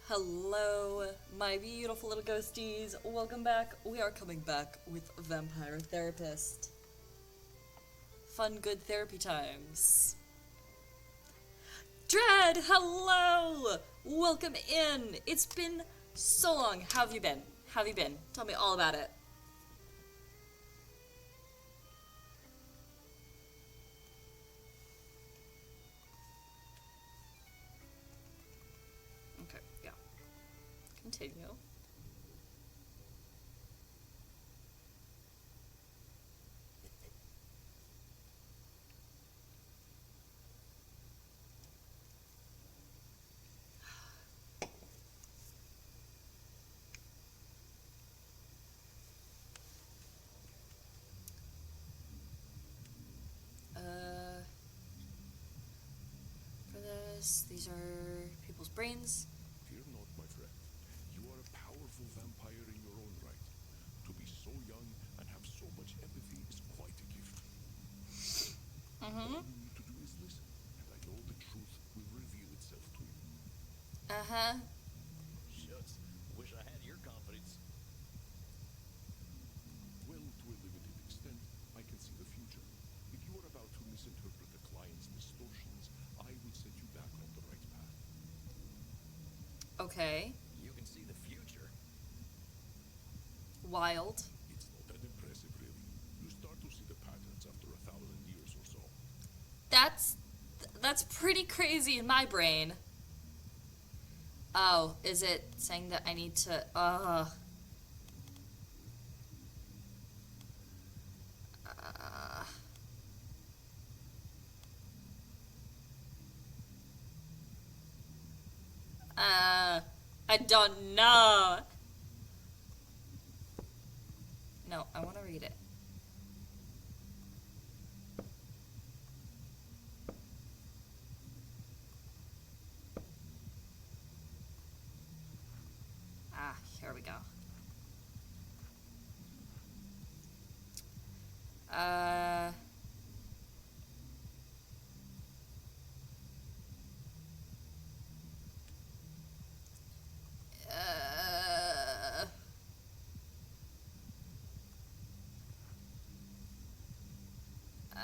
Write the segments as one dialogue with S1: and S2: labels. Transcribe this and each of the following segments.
S1: Hello, my beautiful little ghosties. Welcome back. We are coming back with Vampire Therapist. Fun, good therapy times. Dread, hello! Welcome in. It's been so long. How have you been? How have you been? Tell me all about it. Okay, yeah. Continue. For this, these are people's brains.
S2: Fear not, my friend. You are a powerful vampire in your own right. To be so young and have so much empathy is quite a gift. All you need to do is listen, and I know the truth will reveal itself to you.
S1: Uh-huh.
S3: Shucks, wish I had your confidence.
S2: Well, to a limited extent, I can see the future. If you are about to misinterpret the client's distortions, I will set you back on the right path.
S1: Okay.
S3: You can see the future.
S1: Wild.
S2: It's not that impressive, really. You start to see the patterns after 1,000 years or so.
S1: That's pretty crazy in my brain. Oh, is it saying that I need to, uh, I don't know. No, I want to read it. Ah, here we go. Uh, uh,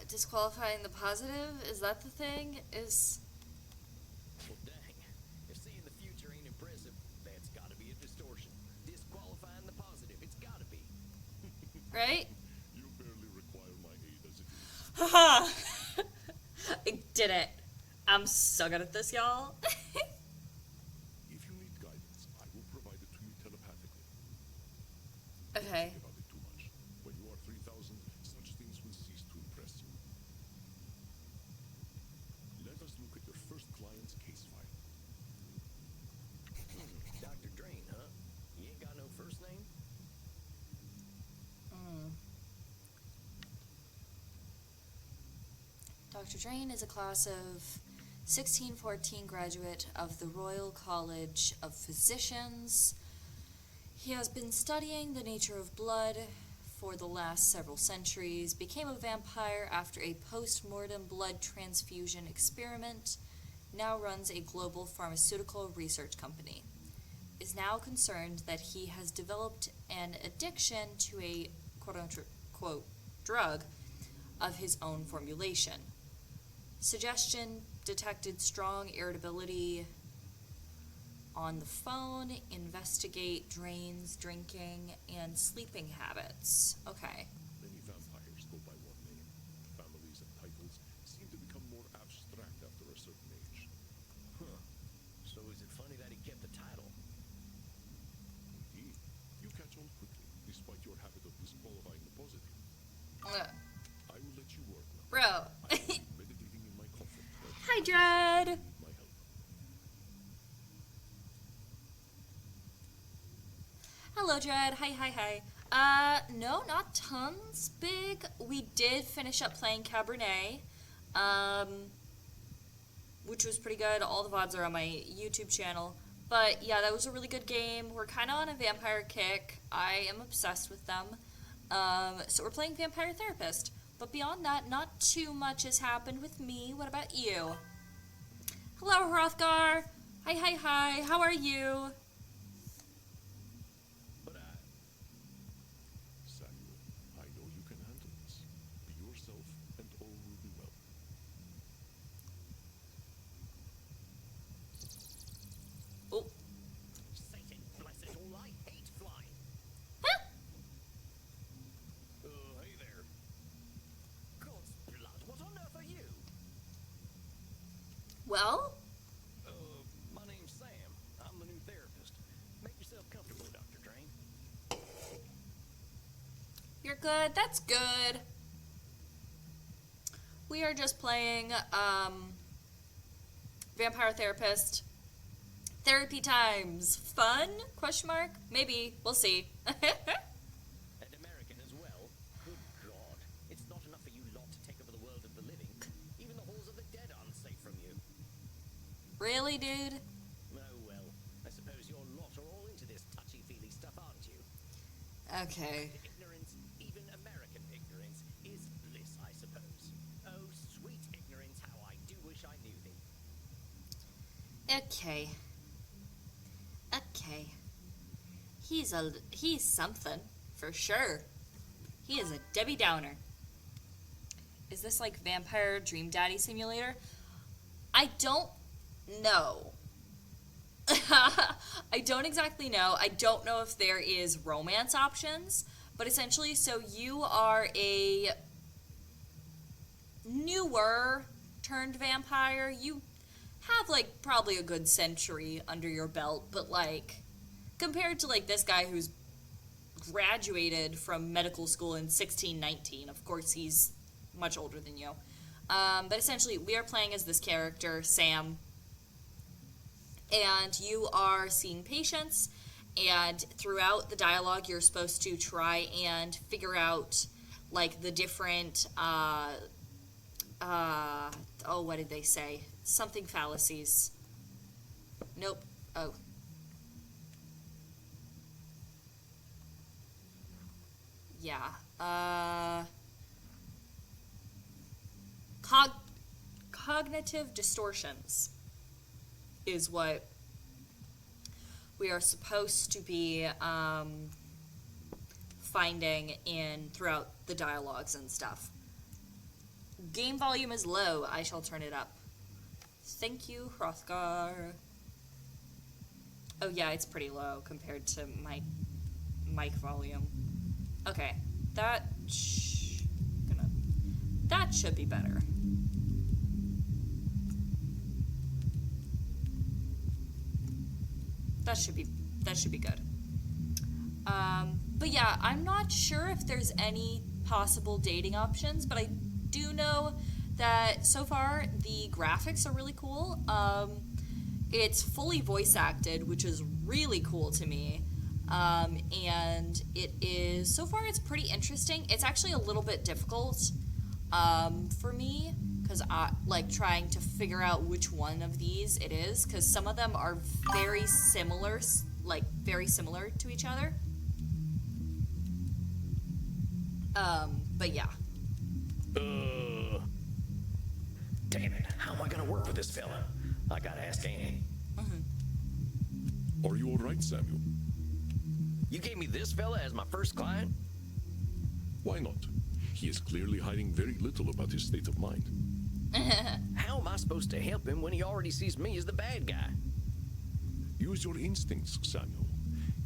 S1: disqualifying the positive? Is that the thing?
S3: Well, dang. If seeing the future ain't impressive, that's gotta be a distortion. Disqualifying the positive, it's gotta be.
S1: Right?
S2: You barely require my aid as it is.
S1: Haha! I did it. I'm so good at this, y'all.
S2: If you need guidance, I will provide it to you telepathically.
S1: Okay.
S2: Don't think about it too much. When you are 3,000, such things will cease to impress you. Let us look at your first client's case file.
S3: Dr. Drain, huh? He ain't got no first name?
S1: Dr. Drain is a class of 1614 graduate of the Royal College of Physicians. He has been studying the nature of blood for the last several centuries, became a vampire after a post-mortem blood transfusion experiment, now runs a global pharmaceutical research company. Is now concerned that he has developed an addiction to a quote-unquote drug of his own formulation. Suggestion detected strong irritability on the phone, investigate Drain's drinking and sleeping habits. Okay.
S2: Many vampires go by one name. Families and titles seem to become more abstract after a certain age.
S3: Huh. So is it funny that he kept the title?
S2: Indeed, you catch on quickly, despite your habit of disqualifying the positive. I will let you work now.
S1: Bro.
S2: I will be meditating in my comfort.
S1: Hi, Dread.
S2: Need my help.
S1: Hello, Dread. Hi. No, not tons big. We did finish up playing Cabernet, which was pretty good. All the VODs are on my YouTube channel. But yeah, that was a really good game. We're kind of on a vampire kick. I am obsessed with them. So we're playing Vampire Therapist. But beyond that, not too much has happened with me. What about you? Hello, Hrothgar. Hi. How are you?
S3: But
S2: Samuel, I know you can handle this. Be yourself, and all will be well.
S1: Oh.
S3: Satan bless it all, I hate flying.
S1: Huh?
S3: Hey there. God's blood, what on earth are you?
S1: Well,
S3: My name's Sam. I'm the new therapist. Make yourself comfortable, Dr. Drain.
S1: you're good. That's good. We are just playing Vampire Therapist. Therapy times. Fun? Question mark? Maybe. We'll see.
S3: And American as well. Good God. It's not enough for you lot to take over the world of the living. Even the halls of the dead aren't safe from you.
S1: Really, dude?
S3: Oh, well. I suppose your lot are all into this touchy-feely stuff, aren't you?
S1: Okay.
S3: Ignorance, even American ignorance, is bliss, I suppose. Oh, sweet ignorance, how I do wish I knew thee.
S1: Okay. He's something, for sure. He is a Debbie Downer. Is this like Vampire Dream Daddy Simulator? I don't know. I don't exactly know. I don't know if there is romance options, but essentially, so you are a newer turned vampire. You have like probably a good century under your belt, but like compared to like this guy who's graduated from medical school in 1619, of course he's much older than you. But essentially, we are playing as this character, Sam, and you are seeing patients, and throughout the dialogue, you're supposed to try and figure out, like, the different, what did they say? Something fallacies. Nope. Oh. Yeah. Cognitive distortions is what we are supposed to be finding in throughout the dialogues and stuff. Game volume is low. I shall turn it up. Thank you, Hrothgar. Oh yeah, it's pretty low compared to my mic volume. Okay, that should be better. That should be good. But yeah, I'm not sure if there's any possible dating options, but I do know that so far the graphics are really cool. It's fully voice acted, which is really cool to me. And it is, so far it's pretty interesting. It's actually a little bit difficult for me, because I like trying to figure out which one of these it is, because some of them are very similar to each other. But yeah.
S3: Damn it, how am I gonna work with this fella? I gotta ask Annie.
S2: Are you all right, Samuel?
S3: You gave me this fella as my first client?
S2: Why not? He is clearly hiding very little about his state of mind.
S3: How am I supposed to help him when he already sees me as the bad guy?
S2: Use your instincts, Samuel.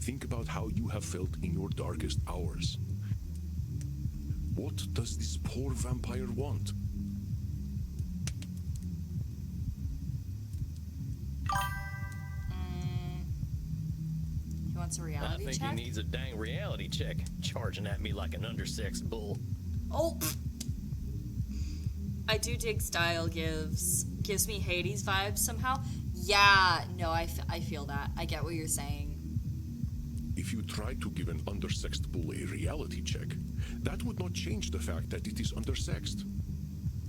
S2: Think about how you have felt in your darkest hours. What does this poor vampire want?
S1: He wants a reality
S3: I think
S1: check?
S3: he needs a dang reality check, charging at me like an undersexed bull.
S1: Oh! I do dig style gives me Hades vibes somehow. Yeah, no, I feel that. I get what you're saying.
S2: If you try to give an undersexed bull a reality check, that would not change the fact that it is undersexed.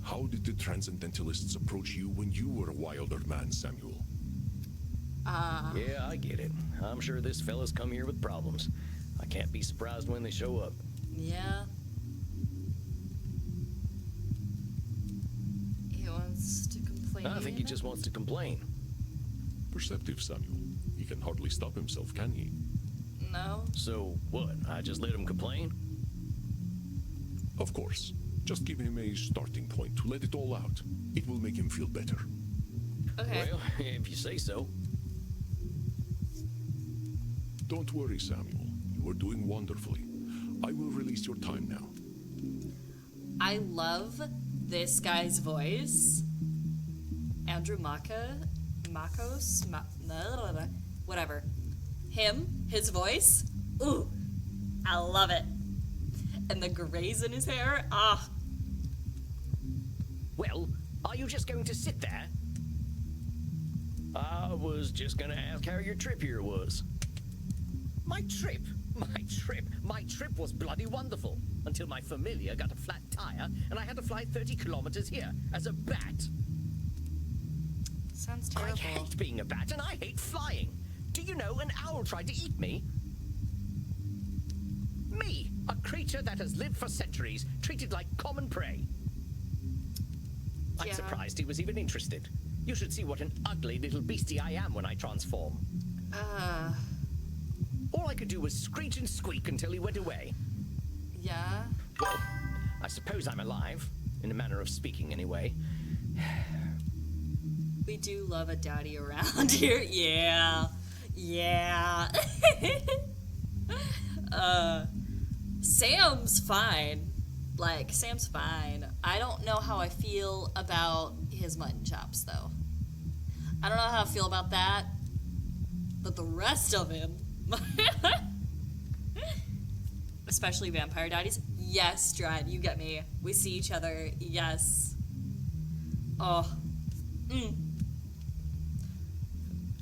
S2: How did the Transcendentalists approach you when you were a wilder man, Samuel?
S3: Yeah, I get it. I'm sure this fella's come here with problems. I can't be surprised when they show up.
S1: Yeah. He wants to complain complain.
S3: I think he just wants to complain.
S2: Perceptive, Samuel. He can hardly stop himself, can he?
S1: No.
S3: So, what? I just let him complain?
S2: Of course. Just give him a starting point to let it all out. It will make him feel better.
S1: Okay.
S3: Well, if you say so.
S2: Don't worry, Samuel. You are doing wonderfully. I will release your time now.
S1: I love this guy's voice. Andrew Makos, whatever. His voice. Ooh, I love it. And the grays in his hair. Ah.
S3: Well, are you just going to sit there? I was just gonna ask how your trip here was. My trip was bloody wonderful. Until my familiar got a flat tire and I had to fly 30 kilometers here as a bat.
S1: Sounds terrible.
S3: I hate being a bat and I hate flying. Do you know an owl tried to eat me? Me, a creature that has lived for centuries, treated like common prey. I'm
S1: Yeah.
S3: surprised he was even interested. You should see what an ugly little beastie I am when I transform. All I could do was screech and squeak until he went away.
S1: Yeah.
S3: Well, I suppose I'm alive, in a manner of speaking anyway.
S1: We do love a daddy around here. Yeah. Yeah. Sam's fine. Like, Sam's fine. I don't know how I feel about his mutton chops, though. I don't know how I feel about that. But the rest of him... Especially vampire daddies. Yes, Dred, you get me. We see each other. Yes. Oh.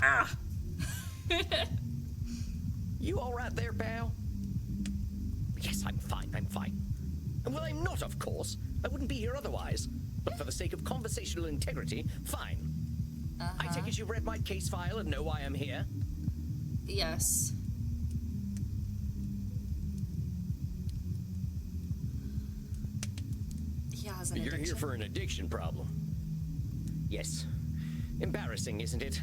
S1: Ah.
S3: You all right there, pal? Yes, I'm fine. Well, I'm not, of course. I wouldn't be here otherwise. But for the sake of conversational integrity, fine. I take it you read my case file and know why I'm here?
S1: Yes. He has an
S3: You're
S1: addiction.
S3: here for an addiction problem. Yes. Embarrassing, isn't it?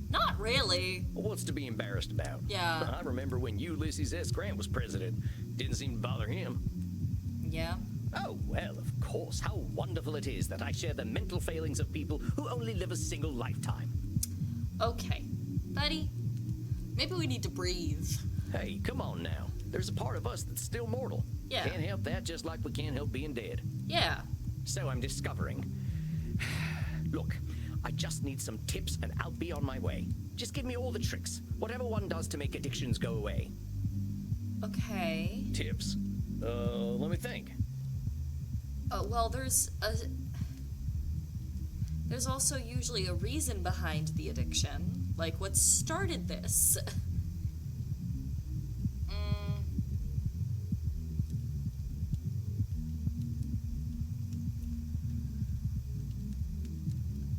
S1: Not really.
S3: What's to be embarrassed about?
S1: Yeah.
S3: I remember when Ulysses S. Grant was president. Didn't seem to bother him.
S1: Yeah.
S3: Oh, well, of course. How wonderful it is that I share the mental failings of people who only live a single lifetime.
S1: Okay. Buddy, maybe we need to breathe.
S3: Hey, come on now. There's a part of us that's still mortal.
S1: Yeah.
S3: Can't help that, just like we can't help being dead.
S1: Yeah.
S3: So I'm discovering. Look, I just need some tips and I'll be on my way. Just give me all the tricks. Whatever one does to make addictions go away.
S1: Okay.
S3: Tips? Let me think.
S1: Well, there's also usually a reason behind the addiction. Like, what started this?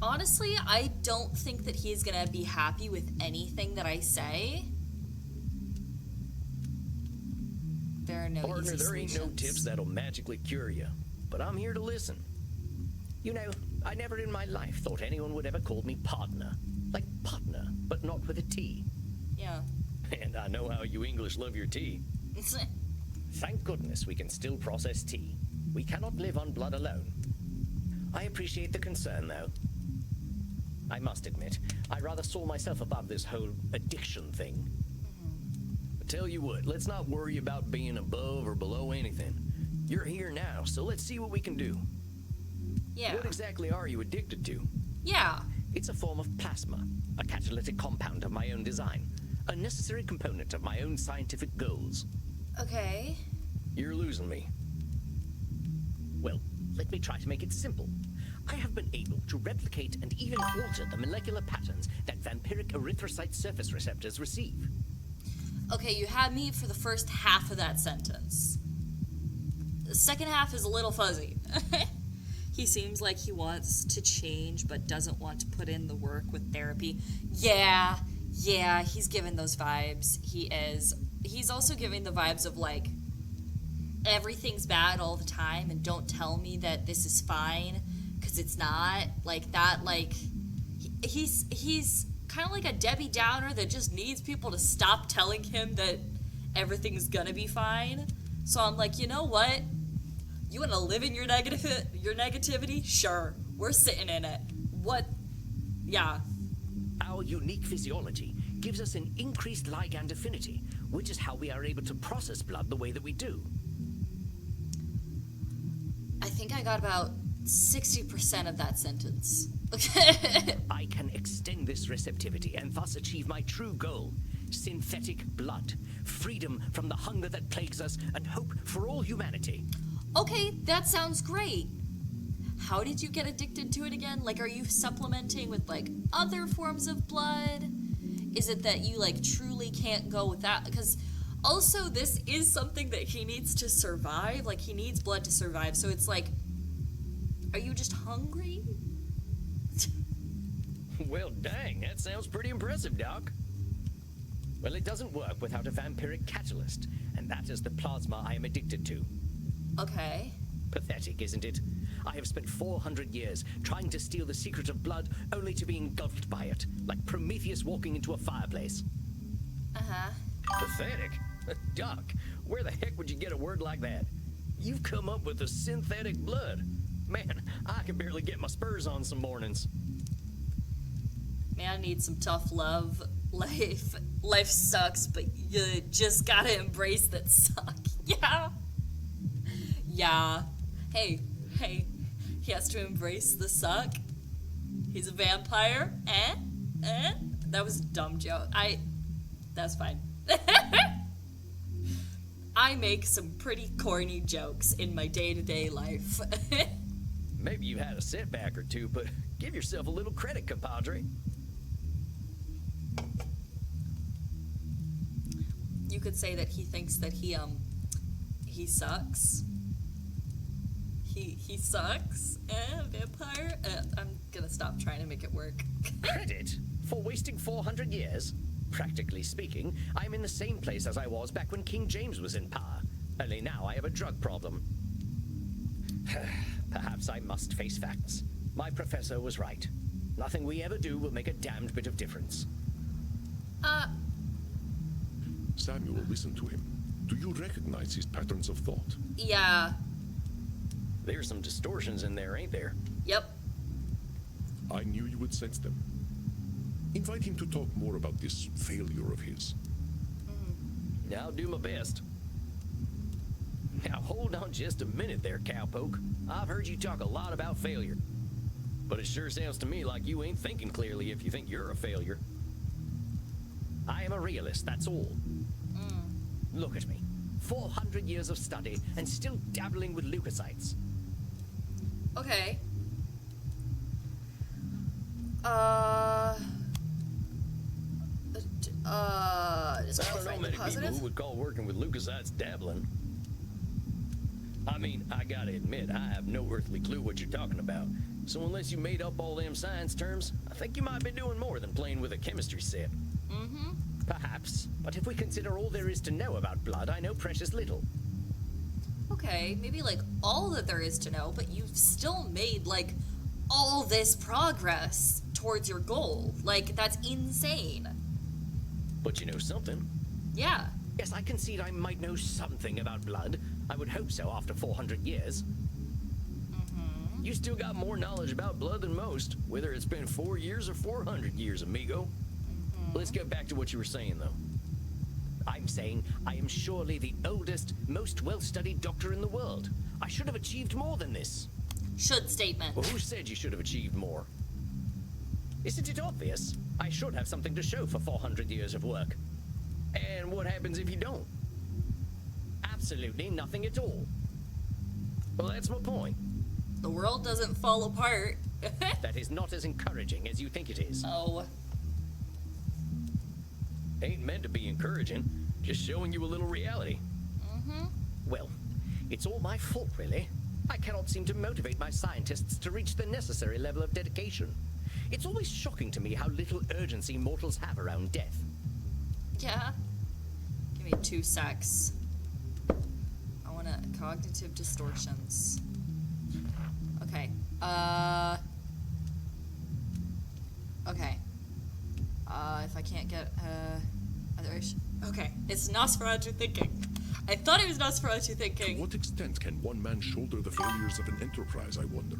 S1: Honestly, I don't think that he's gonna be happy with anything that I say. There are no
S3: Partner,
S1: easy
S3: there ain't no
S1: solutions.
S3: tips that'll magically cure you. But I'm here to listen. You know, I never in my life thought anyone would ever call me partner. Like partner, but not with a T.
S1: Yeah.
S3: And I know how you English love your tea. Thank goodness we can still process tea. We cannot live on blood alone. I appreciate the concern, though. I must admit, I rather saw myself above this whole addiction thing. But tell you what, let's not worry about being above or below anything. You're here now, so let's see what we can do.
S1: Yeah.
S3: What exactly are you addicted to?
S1: Yeah.
S3: It's a form of plasma, a catalytic compound of my own design, a necessary component of my own scientific goals.
S1: Okay.
S3: You're losing me. Well, let me try to make it simple. I have been able to replicate and even alter the molecular patterns that vampiric erythrocyte surface receptors receive.
S1: Okay, you had me for the first half of that sentence. The second half is a little fuzzy. He seems like he wants to change but doesn't want to put in the work with therapy. Yeah, he's giving those vibes. He is. He's also giving the vibes of like, everything's bad all the time and don't tell me that this is fine because because it's not like that. Like he's kind of like a Debbie Downer that just needs people to stop telling him that everything's gonna be fine. So I'm like, you know what? You want to live in your negativity? Sure, we're sitting in it. What? Yeah.
S3: Our unique physiology gives us an increased ligand affinity, which is how we are able to process blood the way that we do.
S1: I think I got about 60% of that sentence.
S3: I can extend this receptivity and thus achieve my true goal: synthetic blood, freedom from the hunger that plagues us, and hope for all humanity.
S1: Okay, that sounds great. How did you get addicted to it again? Like, are you supplementing with, like, other forms of blood? Is it that you, like, truly can't go without? Because also, this is something that he needs to survive. Like, he needs blood to survive. So it's like, are you just hungry?
S3: Well, dang, that sounds pretty impressive, Doc. Well, it doesn't work without a vampiric catalyst, and that is the plasma I am addicted to.
S1: Okay.
S3: Pathetic, isn't it? I have spent 400 years trying to steal the secret of blood, only to be engulfed by it, like Prometheus walking into a fireplace.
S1: Uh-huh.
S3: Pathetic? Doc, where the heck would you get a word like that? You've come up with a synthetic blood. Man, I can barely get my spurs on some mornings.
S1: Man needs some tough love. Life sucks, but you just gotta embrace that suck. Yeah. Yeah. Hey, he has to embrace the suck. He's a vampire. That was a dumb joke. That's fine. I make some pretty corny jokes in my day-to-day life.
S3: Maybe you had a setback or two, but give yourself a little credit, compadre.
S1: You could say that he thinks that he sucks. He sucks. Vampire. I'm gonna stop trying to make it work.
S3: Credit? For wasting 400 years? Practically speaking, I am in the same place as I was back when King James was in power. Only now I have a drug problem. Perhaps I must face facts. My professor was right. Nothing we ever do will make a damned bit of difference.
S2: Samuel, listen to him. Do you recognize his patterns of thought?
S1: Yeah.
S3: There's some distortions in there, ain't there?
S1: Yep.
S2: I knew you would sense them. Invite him to talk more about this failure of his.
S3: I'll do my best. Now hold on just a minute there, cowpoke. I've heard you talk a lot about failure. But it sure sounds to me like you ain't thinking clearly if you think you're a failure. I am a realist, that's all. Look at me. 400 years of study and still dabbling with leukocytes.
S1: Okay. Is
S3: I don't know many people who would call working with leukocytes dabbling. I mean, I gotta admit, I have no earthly clue what you're talking about. So unless you made up all them science terms, I think you might be doing more than playing with a chemistry set. Perhaps, but if we consider all there is to know about blood, I know precious little.
S1: Okay, maybe like all that there is to know, but you've still made like all this progress towards your goal. Like, that's insane.
S3: But you know something.
S1: Yeah.
S3: Yes, I concede I might know something about blood. I would hope so after 400 years. You still got more knowledge about blood than most, whether it's been 4 years or 400 years, amigo. Let's get back to what you were saying, though. I'm saying I am surely the oldest, most well-studied doctor in the world. I should have achieved more than this.
S1: Should statement.
S3: Well, who said you should have achieved more? Isn't it obvious? I should have something to show for 400 years of work. And what happens if you don't? Absolutely nothing at all. Well, that's my point.
S1: The world doesn't fall apart.
S3: That is not as encouraging as you think it is.
S1: Oh.
S3: Ain't meant to be encouraging, just showing you a little reality. Well, it's all my fault, really. I cannot seem to motivate my scientists to reach the necessary level of dedication. It's always shocking to me how little urgency mortals have around death.
S1: Yeah. Give me 2 secs. I want to cognitive distortions. Okay. Okay. If I can't get, okay. It's Nosferatu thinking. I thought it was Nosferatu
S2: To
S1: thinking.
S2: what extent can one man shoulder the failures of an enterprise, I wonder?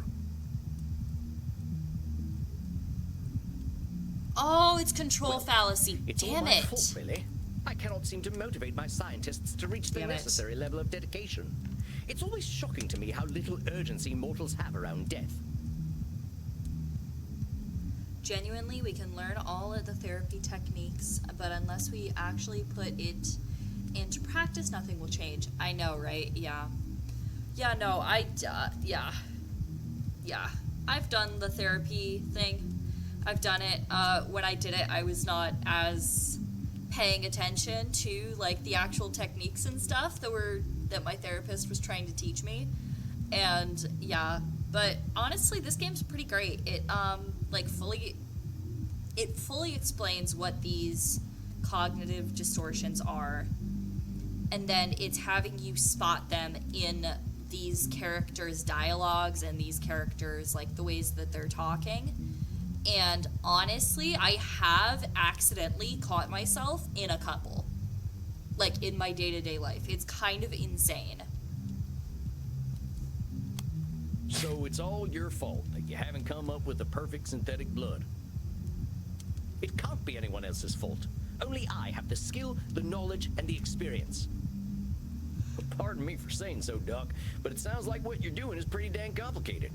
S1: Oh, it's control fallacy.
S3: It's all
S1: Damn
S3: my
S1: it.
S3: fault, really. I cannot seem to motivate my scientists to reach the
S1: Damn it.
S3: necessary level of dedication. It's always shocking to me how little urgency mortals have around death.
S1: Genuinely, we can learn all of the therapy techniques, but unless we actually put it into practice, nothing will change. I know, right? Yeah. Yeah, no, yeah. I've done the therapy thing. I've done it. When I did it, I was not as paying attention to, like, the actual techniques and stuff that my therapist was trying to teach me. And, yeah. But, honestly, this game's pretty great. It, fully explains what these cognitive distortions are. And then it's having you spot them in these characters' dialogues and these characters, like, the ways that they're talking. And honestly, I have accidentally caught myself in a couple. Like, in my day-to-day life. It's kind of insane.
S3: So it's all your fault that you haven't come up with the perfect synthetic blood. It can't be anyone else's fault. Only I have the skill, the knowledge, and the experience. Pardon me for saying so, Doc, but it sounds like what you're doing is pretty dang complicated.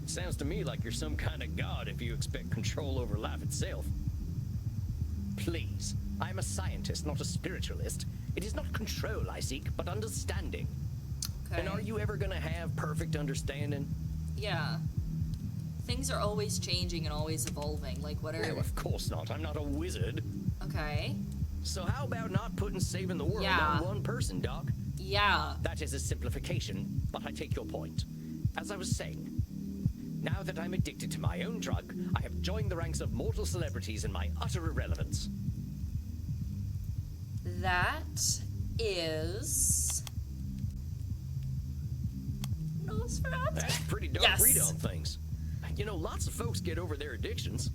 S3: It sounds to me like you're some kind of god if you expect control over life itself. Please, I am a scientist, not a spiritualist. It is not control I seek, but understanding.
S1: Okay.
S3: And are you ever gonna have perfect understanding?
S1: Yeah. Things are always changing and always evolving. Like, what are...
S3: No, of course not. I'm not a wizard.
S1: Okay.
S3: So how about not putting saving the world
S1: Yeah.
S3: on one person, Doc?
S1: Yeah.
S3: That is a simplification, but I take your point. As I was saying, now that I'm addicted to my own drug, I have joined the ranks of mortal celebrities in my utter irrelevance.
S1: That is... Nosferatu?
S3: That's a pretty dark
S1: Yes.
S3: read on things. You know, lots of folks get over their addictions.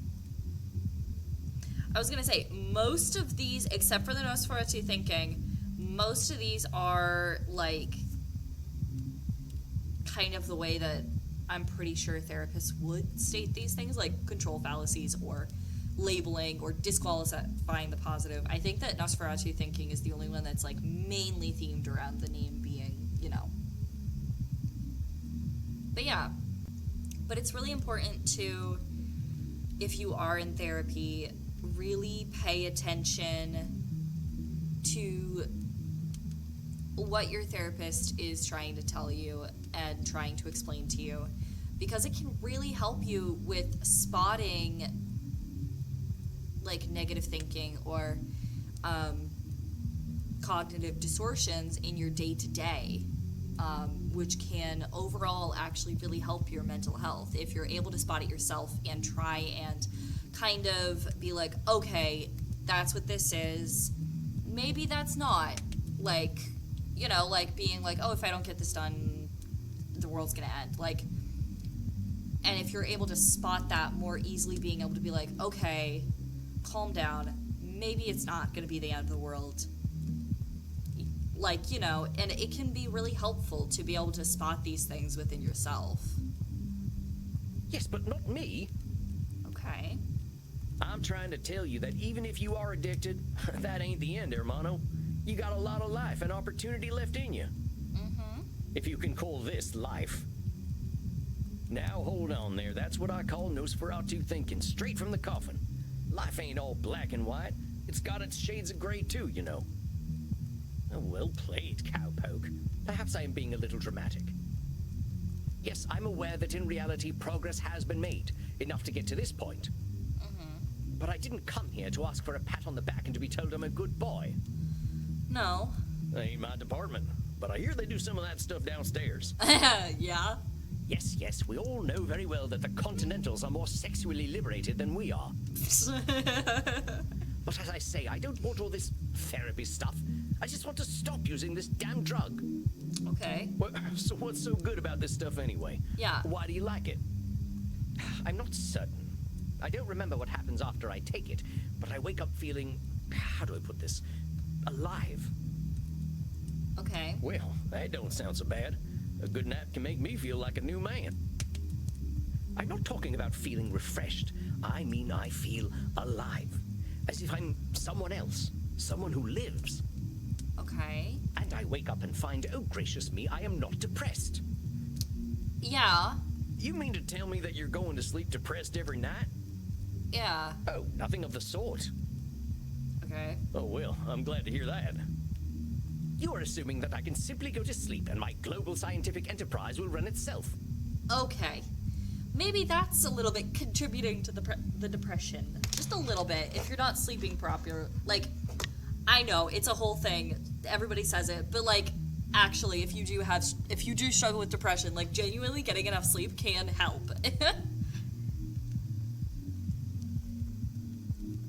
S1: I was gonna say, most of these, except for the Nosferatu thinking, most of these are, like, kind of the way that I'm pretty sure therapists would state these things, like control fallacies or labeling or disqualifying the positive. I think that Nosferatu thinking is the only one that's, like, mainly themed around the name being, you know. But yeah. But it's really important to, if you are in therapy, really pay attention to what your therapist is trying to tell you and trying to explain to you, because it can really help you with spotting, like, negative thinking or cognitive distortions in your day-to-day, which can overall actually really help your mental health if you're able to spot it yourself and try and kind of be like, okay, that's what this is. Maybe that's not. Like, you know, like being like, oh, if I don't get this done, the world's gonna end. Like, and if you're able to spot that more easily, being able to be like, okay, calm down. Maybe it's not gonna be the end of the world. Like, you know, and it can be really helpful to be able to spot these things within yourself.
S3: Yes, but not me.
S1: Okay.
S3: I'm trying to tell you that even if you are addicted, that ain't the end, hermano. You got a lot of life and opportunity left in you.
S1: Mm-hmm.
S3: If you can call this life. Now hold on there, that's what I call Nosferatu thinking, straight from the coffin. Life ain't all black and white. It's got its shades of gray too, you know. Oh, well played, cowpoke. Perhaps I am being a little dramatic. Yes, I'm aware that in reality progress has been made, enough to get to this point.
S1: Mm-hmm.
S3: But I didn't come here to ask for a pat on the back and to be told I'm a good boy.
S1: No.
S3: That ain't my department, but I hear they do some of that stuff downstairs.
S1: Yeah.
S3: Yes, we all know very well that the Continentals are more sexually liberated than we are. But as I say, I don't want all this therapy stuff. I just want to stop using this damn drug.
S1: Okay.
S3: So what's so good about this stuff anyway?
S1: Yeah.
S3: Why do you like it? I'm not certain. I don't remember what happens after I take it, but I wake up feeling, how do I put this, alive.
S1: Okay.
S3: Well, that don't sound so bad. A good nap can make me feel like a new man. I'm not talking about feeling refreshed. I mean I feel alive. As if I'm someone else. Someone who lives.
S1: Okay.
S3: And I wake up and find, oh gracious me, I am not depressed.
S1: Yeah.
S3: You mean to tell me that you're going to sleep depressed every night?
S1: Yeah.
S3: Oh, nothing of the sort.
S1: Okay.
S3: Oh well, I'm glad to hear that. You're assuming that I can simply go to sleep and my global scientific enterprise will run itself.
S1: Okay. Maybe that's a little bit contributing to the depression. Just a little bit. If you're not sleeping proper, like, I know it's a whole thing. Everybody says it, but like, actually, if you do struggle with depression, like, genuinely getting enough sleep can help.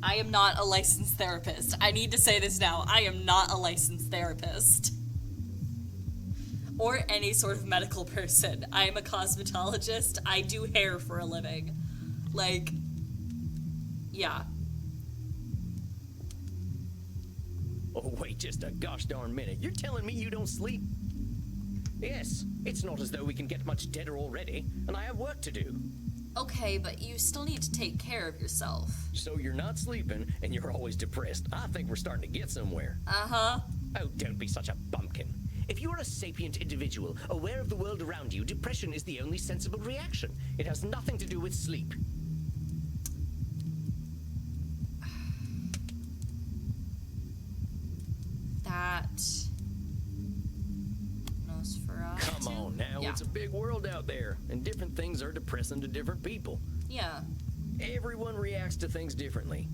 S1: I am not a licensed therapist. I need to say this now. I am not a licensed therapist. Or any sort of medical person. I am a cosmetologist. I do hair for a living. Like, yeah.
S3: Oh, wait just a gosh darn minute. You're telling me you don't sleep? Yes, it's not as though we can get much deader already, and I have work to do.
S1: Okay, but you still need to take care of yourself.
S3: So you're not sleeping, and you're always depressed. I think we're starting to get somewhere.
S1: Uh-huh.
S3: Oh, don't be such a bumpkin. If you are a sapient individual, aware of the world around you, depression is the only sensible reaction. It has nothing to do with sleep.
S1: That... Nosferatu?
S3: Come on now,
S1: Yeah.
S3: it's a big world out there, and different things are depressing to different people.
S1: Yeah.
S3: Everyone reacts to things differently.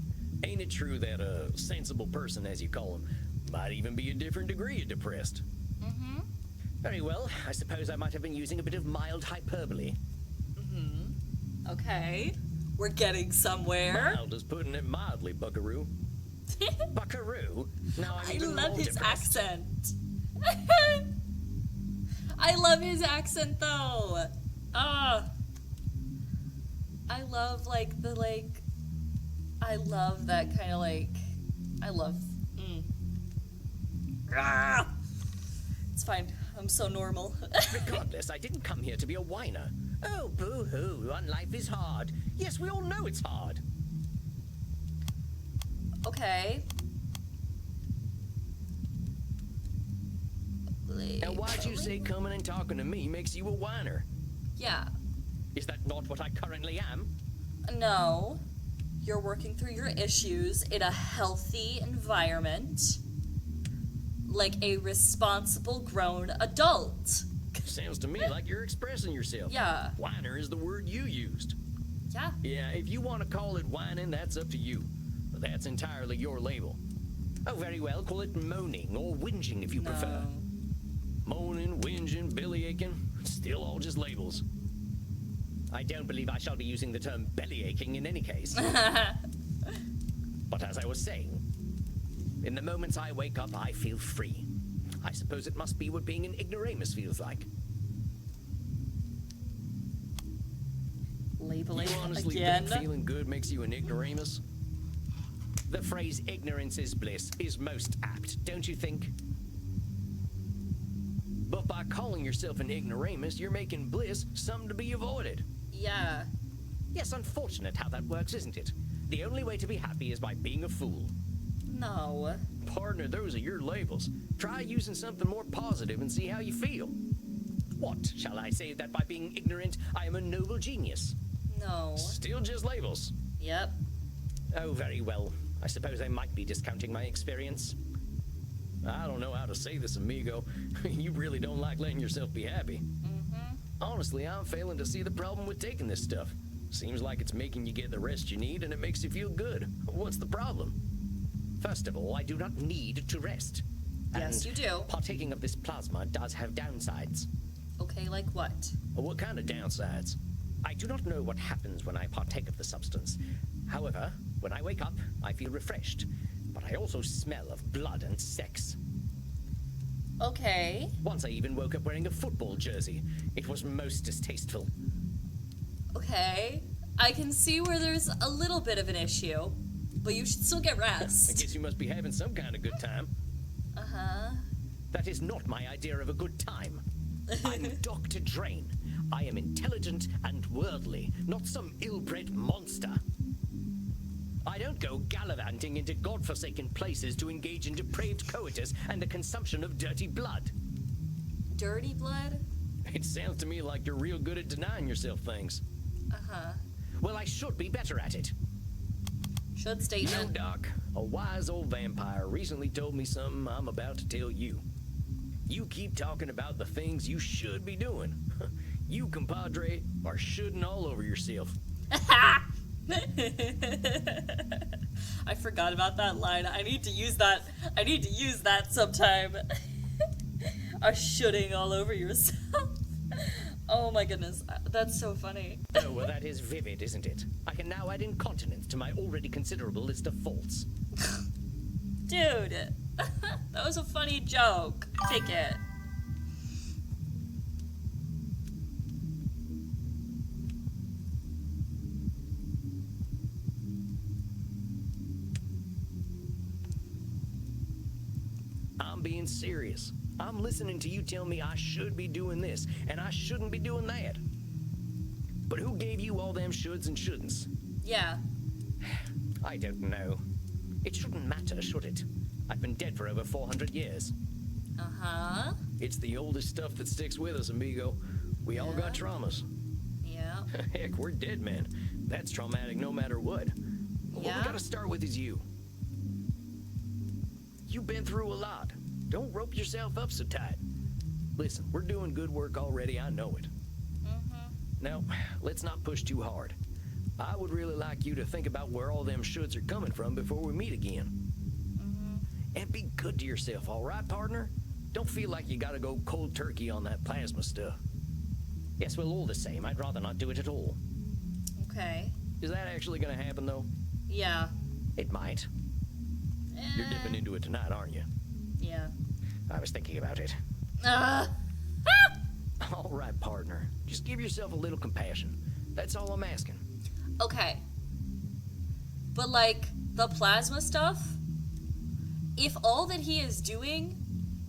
S3: Ain't it true that a sensible person, as you call them, might even be a different degree of depressed?
S1: Mm-hmm.
S3: Very well, I suppose I might have been using a bit of mild hyperbole.
S1: Mm-hmm. Okay. We're getting somewhere.
S3: Mild is putting it mildly, buckaroo. Buckaroo? No, I'm
S1: I
S3: even
S1: love
S3: more
S1: his
S3: depressed.
S1: accent. I love his accent, though. I love, like, I love that kind of, like, It's fine. I'm so normal.
S3: Regardless, I didn't come here to be a whiner. Oh, boo-hoo, life is hard. Yes, we all know it's hard.
S1: Okay.
S3: Now, why'd you say coming and talking to me makes you a whiner?
S1: Yeah.
S3: Is that not what I currently am?
S1: No. You're working through your issues in a healthy environment. Like a responsible grown adult.
S3: Sounds to me like you're expressing yourself.
S1: Yeah.
S3: Whiner is the word you used.
S1: Yeah.
S3: Yeah, if you want to call it whining, that's up to you. But that's entirely your label. Oh, very well, call it moaning or whinging if you prefer. Moaning, whinging, belly aching, still all just labels. I don't believe I shall be using the term belly aching in any case. But as I was saying, in the moments I wake up, I feel free. I suppose it must be what being an ignoramus feels like.
S1: Labeling
S3: You honestly
S1: again.
S3: think feeling good makes you an ignoramus? The phrase ignorance is bliss is most apt, don't you think? But by calling yourself an ignoramus, you're making bliss something to be avoided.
S1: Yeah.
S3: Yes, unfortunate how that works, isn't it? The only way to be happy is by being a fool.
S1: No.
S3: Partner, those are your labels. Try using something more positive and see how you feel. What, shall I say that by being ignorant, I am a noble genius?
S1: No.
S3: Still just labels.
S1: Yep.
S3: Oh, very well. I suppose I might be discounting my experience. I don't know how to say this, amigo. You really don't like letting yourself be happy.
S1: Mm-hmm.
S3: Honestly, I'm failing to see the problem with taking this stuff. Seems like it's making you get the rest you need and it makes you feel good. What's the problem? First of all, I do not need to rest.
S1: Yes, you do.
S3: Partaking of this plasma does have downsides.
S1: Okay, like what?
S3: What kind of downsides? I do not know what happens when I partake of the substance. However, when I wake up, I feel refreshed. But I also smell of blood and sex.
S1: Okay.
S3: Once I even woke up wearing a football jersey. It was most distasteful.
S1: Okay. I can see where there's a little bit of an issue, but you should still get
S3: I
S1: rest.
S3: guess you must be having some kind of good time.
S1: Uh-huh.
S3: That is not my idea of a good time. I'm Dr. Drain. I am intelligent and worldly, not some ill-bred monster. I don't go gallivanting into godforsaken places to engage in depraved coitus and the consumption of dirty blood.
S1: Dirty blood?
S3: It sounds to me like you're real good at denying yourself things.
S1: Uh-huh.
S3: Well, I should be better at it.
S1: Should
S3: You know,
S1: statement.
S3: Doc, a wise old vampire recently told me something I'm about to tell you. You keep talking about the things you should be doing. You, compadre, are shoulding all over yourself.
S1: I forgot about that line. I need to use that. I need to use that sometime. Are shooting all over yourself. Oh my goodness, that's so funny.
S3: Oh, well, that is vivid, isn't it? I can now add incontinence to my already considerable list of faults.
S1: Dude, that was a funny joke. Take it.
S3: I'm being serious. I'm listening to you tell me I should be doing this, and I shouldn't be doing that. But who gave you all them shoulds and shouldn'ts?
S1: Yeah.
S3: I don't know. It shouldn't matter, should it? I've been dead for over 400 years.
S1: Uh-huh.
S3: It's the oldest stuff that sticks with us, amigo. We all got traumas.
S1: Yeah.
S3: Heck, we're dead men. That's traumatic no matter what. What
S1: Yeah.
S3: we gotta start with is you. You've been through a lot. Don't rope yourself up so tight. Listen, we're doing good work already, I know it. Now, let's not push too hard. I would really like you to think about where all them shoulds are coming from before we meet again. And be good to yourself, all right, partner? Don't feel like you gotta go cold turkey on that plasma stuff. Yes, well, all the same, I'd rather not do it at all.
S1: Okay.
S3: Is that actually gonna happen, though?
S1: Yeah.
S3: It might. You're dipping into it tonight, aren't you?
S1: Yeah.
S3: I was thinking about it. All right, partner. Just give yourself a little compassion. That's all I'm asking.
S1: Okay. But like the plasma stuff, if all that he is doing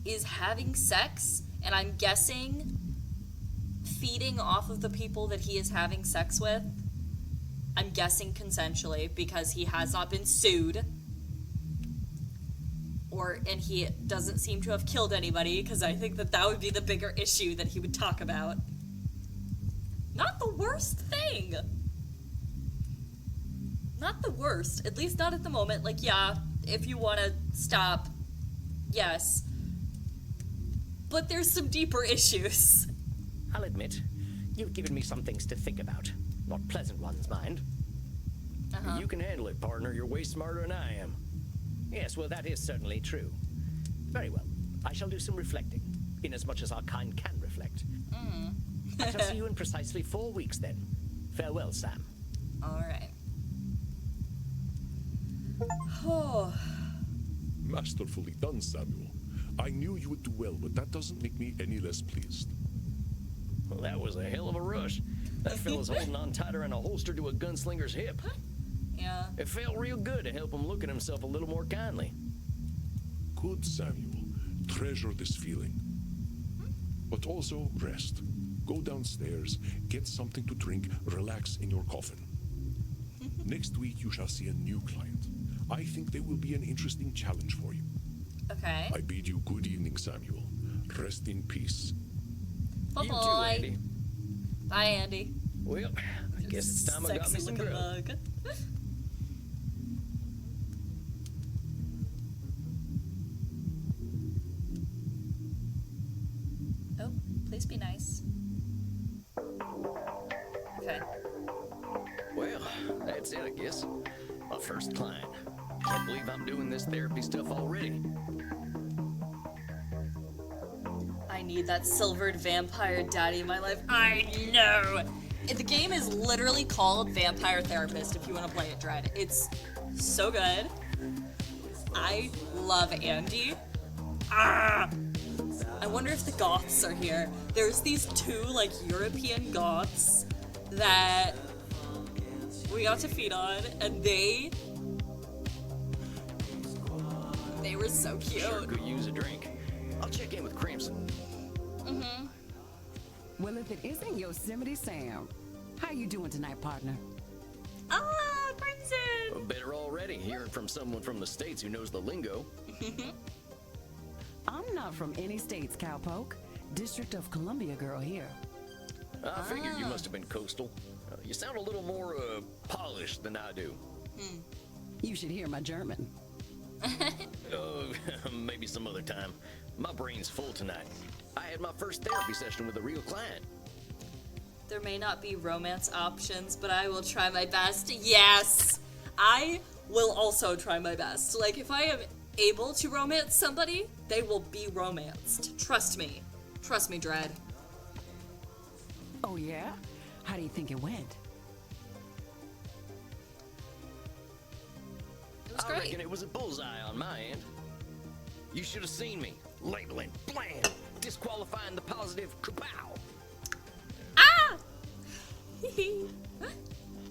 S1: is having sex, and I'm guessing feeding off of the people that he is having sex with, I'm guessing consensually because he has not been sued. And he doesn't seem to have killed anybody, because I think that would be the bigger issue that he would talk about. Not the worst thing. Not the worst. At least not at the moment. Like, yeah, if you want to stop, yes. But there's some deeper issues.
S3: I'll admit, you've given me some things to think about. Not pleasant ones, mind. You can handle it, partner. You're way smarter than I am. Yes, well, that is certainly true. Very well. I shall do some reflecting, inasmuch as our kind can reflect. I shall see you in precisely 4 weeks, then. Farewell, Sam.
S1: All right. Oh.
S2: Masterfully done, Samuel. I knew you would do well, but that doesn't make me any less pleased.
S3: Well, that was a hell of a rush. That fella's holding on tighter than a holster to a gunslinger's hip.
S1: Yeah.
S3: It felt real good to help him look at himself a little more kindly.
S2: Good, Samuel. Treasure this feeling. But also rest. Go downstairs, get something to drink, relax in your coffin. Next week you shall see a new client. I think they will be an interesting challenge for you.
S1: Okay.
S2: I bid you good evening, Samuel. Rest in peace.
S1: Bye-bye.
S3: You too, Andy.
S1: Bye, Andy.
S3: Well, I guess it's time I got me some grub.
S1: mug. Oh, please be nice. Okay.
S3: Well, that's it, I guess. My first client. Can't believe I'm doing this therapy stuff already.
S1: I need that silvered vampire daddy in my life. I know! The game is literally called Vampire Therapist if you want to play it, Dread. It's so good. I love Andy. Ah! wonder if the goths are here. There's these two, like, European goths that we got to feed on, and they were so cute.
S3: Sure could use a drink. I'll check in with Crimson.
S1: Mm-hmm.
S4: Well, if it isn't Yosemite Sam, how you doing tonight, partner?
S1: Ah, Crimson!
S3: Better already, hearing from someone from the States who knows the lingo.
S4: I'm not from any states, cowpoke. District of Columbia girl here.
S3: I figured you must have been coastal. You sound a little more polished than I do.
S4: You should hear my German.
S3: Oh, maybe some other time. My brain's full tonight. I had my first therapy session with a real client.
S1: There may not be romance options, but I will try my best. Yes! I will also try my best. Like, if I am able to romance somebody, they will be romanced. Trust me. Trust me, Dread.
S4: Oh, yeah? How do you think it went?
S1: It was
S3: I
S1: great.
S3: reckon it was a bullseye on my end. You should have seen me. Labeling, blam, disqualifying the positive, kapow.
S1: Ah!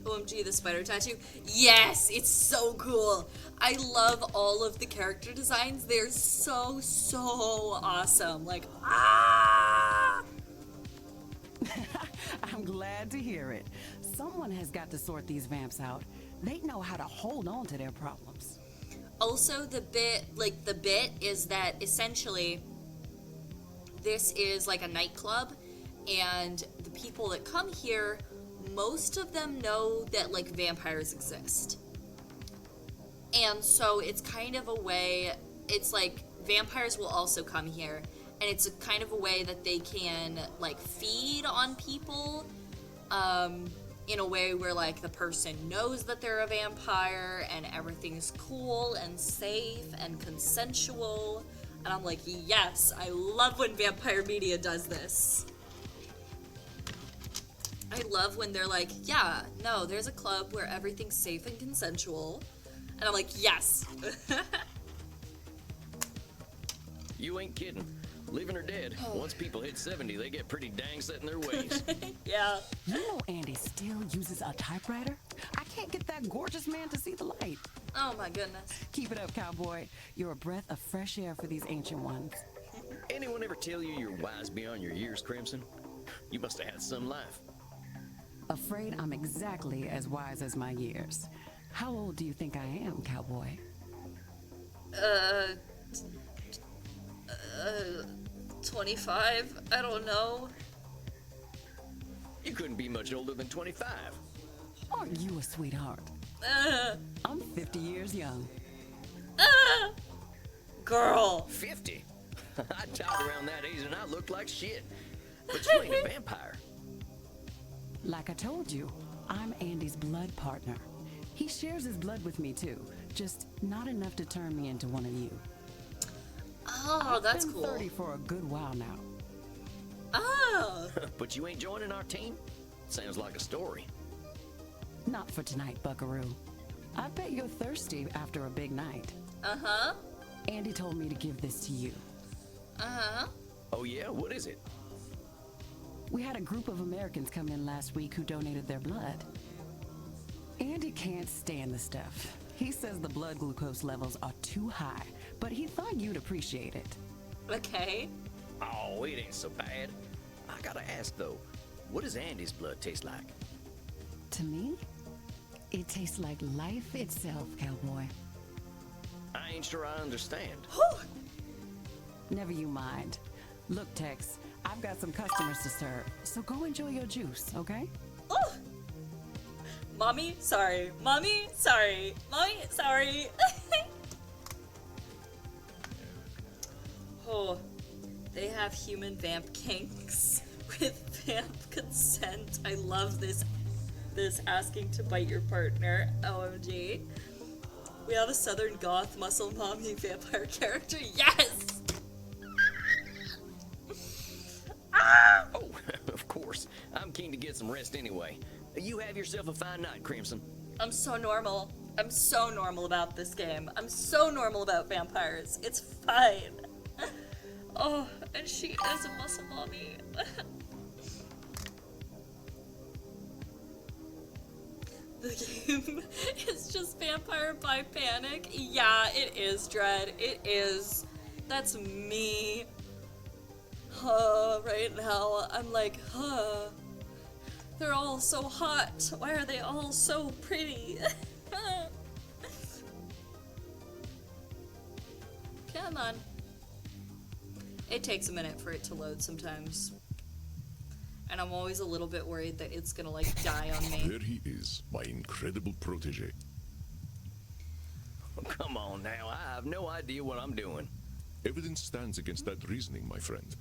S1: OMG, the spider tattoo. Yes, it's so cool. I love all of the character designs. They're so awesome. Like, ah!
S4: I'm glad to hear it. Someone has got to sort these vamps out. They know how to hold on to their problems.
S1: Also, the bit is that essentially this is like a nightclub, and the people that come here, most of them know that, like, vampires exist. And so it's kind of a way, it's like vampires will also come here, and it's a kind of a way that they can, like, feed on people, in a way where, like, the person knows that they're a vampire and everything's cool and safe and consensual. And I'm like, yes, I love when vampire media does this. I love when they're like, yeah, no, there's a club where everything's safe and consensual. And I'm like, yes.
S3: You ain't kidding. Living or dead, once people hit 70, they get pretty dang set in their ways.
S1: Yeah.
S4: You know Andy still uses a typewriter? I can't get that gorgeous man to see the light.
S1: Oh my goodness.
S4: Keep it up, cowboy. You're a breath of fresh air for these ancient ones.
S3: Anyone ever tell you you're wise beyond your years, Crimson? You must have had some life.
S4: Afraid I'm exactly as wise as my years. How old do you think I am, cowboy?
S1: 25? I don't know.
S3: You couldn't be much older than 25.
S4: Aren't you a sweetheart? I'm 50 years young.
S1: Girl.
S3: 50? I tied around that age and I looked like shit. But you ain't a vampire.
S4: Like I told you, I'm Andy's blood partner. He shares his blood with me too, just not enough to turn me into one of you.
S1: Oh, that's
S4: I've been
S1: cool.
S4: 30 for a good while now.
S1: Oh.
S3: But you ain't joining our team? Sounds like a story.
S4: Not for tonight, buckaroo. I bet you're thirsty after a big night.
S1: Uh-huh.
S4: Andy told me to give this to you.
S1: Uh-huh.
S3: Oh yeah, what is it?
S4: We had a group of Americans come in last week who donated their blood. Andy can't stand the stuff. He says the blood glucose levels are too high, but he thought you'd appreciate it.
S1: Okay.
S3: Oh, it ain't so bad. I gotta ask though, what does Andy's blood taste like?
S4: To me, it tastes like life itself, cowboy.
S3: I ain't sure I understand.
S4: Never you mind. Look, Tex, I've got some customers to serve, so go enjoy your juice, okay?
S1: Oh. Mommy, sorry. Mommy, sorry. Mommy, sorry. Oh, they have human vamp kinks with vamp consent. I love this asking to bite your partner. OMG. We have a southern goth muscle mommy vampire character. Yes!
S3: Oh, of course. I'm keen to get some rest anyway. You have yourself a fine night, Crimson.
S1: I'm so normal. I'm so normal about this game. I'm so normal about vampires. It's fine. Oh, And she is a muscle mommy. The game is just Vampire by Panic. Yeah, it is, Dread. It is. That's me. Right now, I'm like, they're all so hot. Why are they all so pretty? Come on. It takes a minute for it to load sometimes. And I'm always a little bit worried that it's gonna, like, die on me.
S2: There he is, my incredible protege.
S3: Oh, come on now, I have no idea what I'm doing.
S2: Evidence stands against that reasoning, my friend.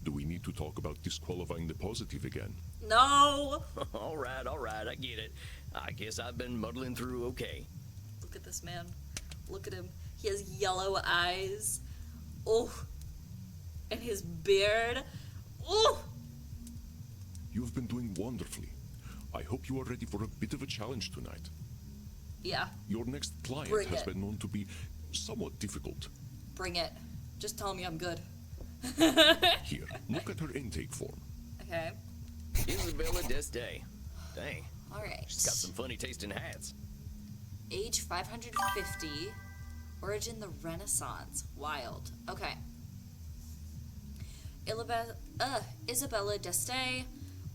S2: Do we need to talk about disqualifying the positive again?
S1: No!
S3: All right, I get it. I guess I've been muddling through okay.
S1: Look at this man. Look at him. He has yellow eyes. Oh. And his beard. Oh!
S2: You've been doing wonderfully. I hope you are ready for a bit of a challenge tonight.
S1: Yeah.
S2: Your next client
S1: Bring
S2: has
S1: it.
S2: been known to be somewhat difficult.
S1: Bring it. Just tell me I'm good.
S2: Here, look at her intake form.
S1: Okay.
S3: Isabella Deste. Dang,
S1: Alright.
S3: she's got some funny tasting hats.
S1: Age 550. Origin the Renaissance. Wild. Okay. Isabella d'Este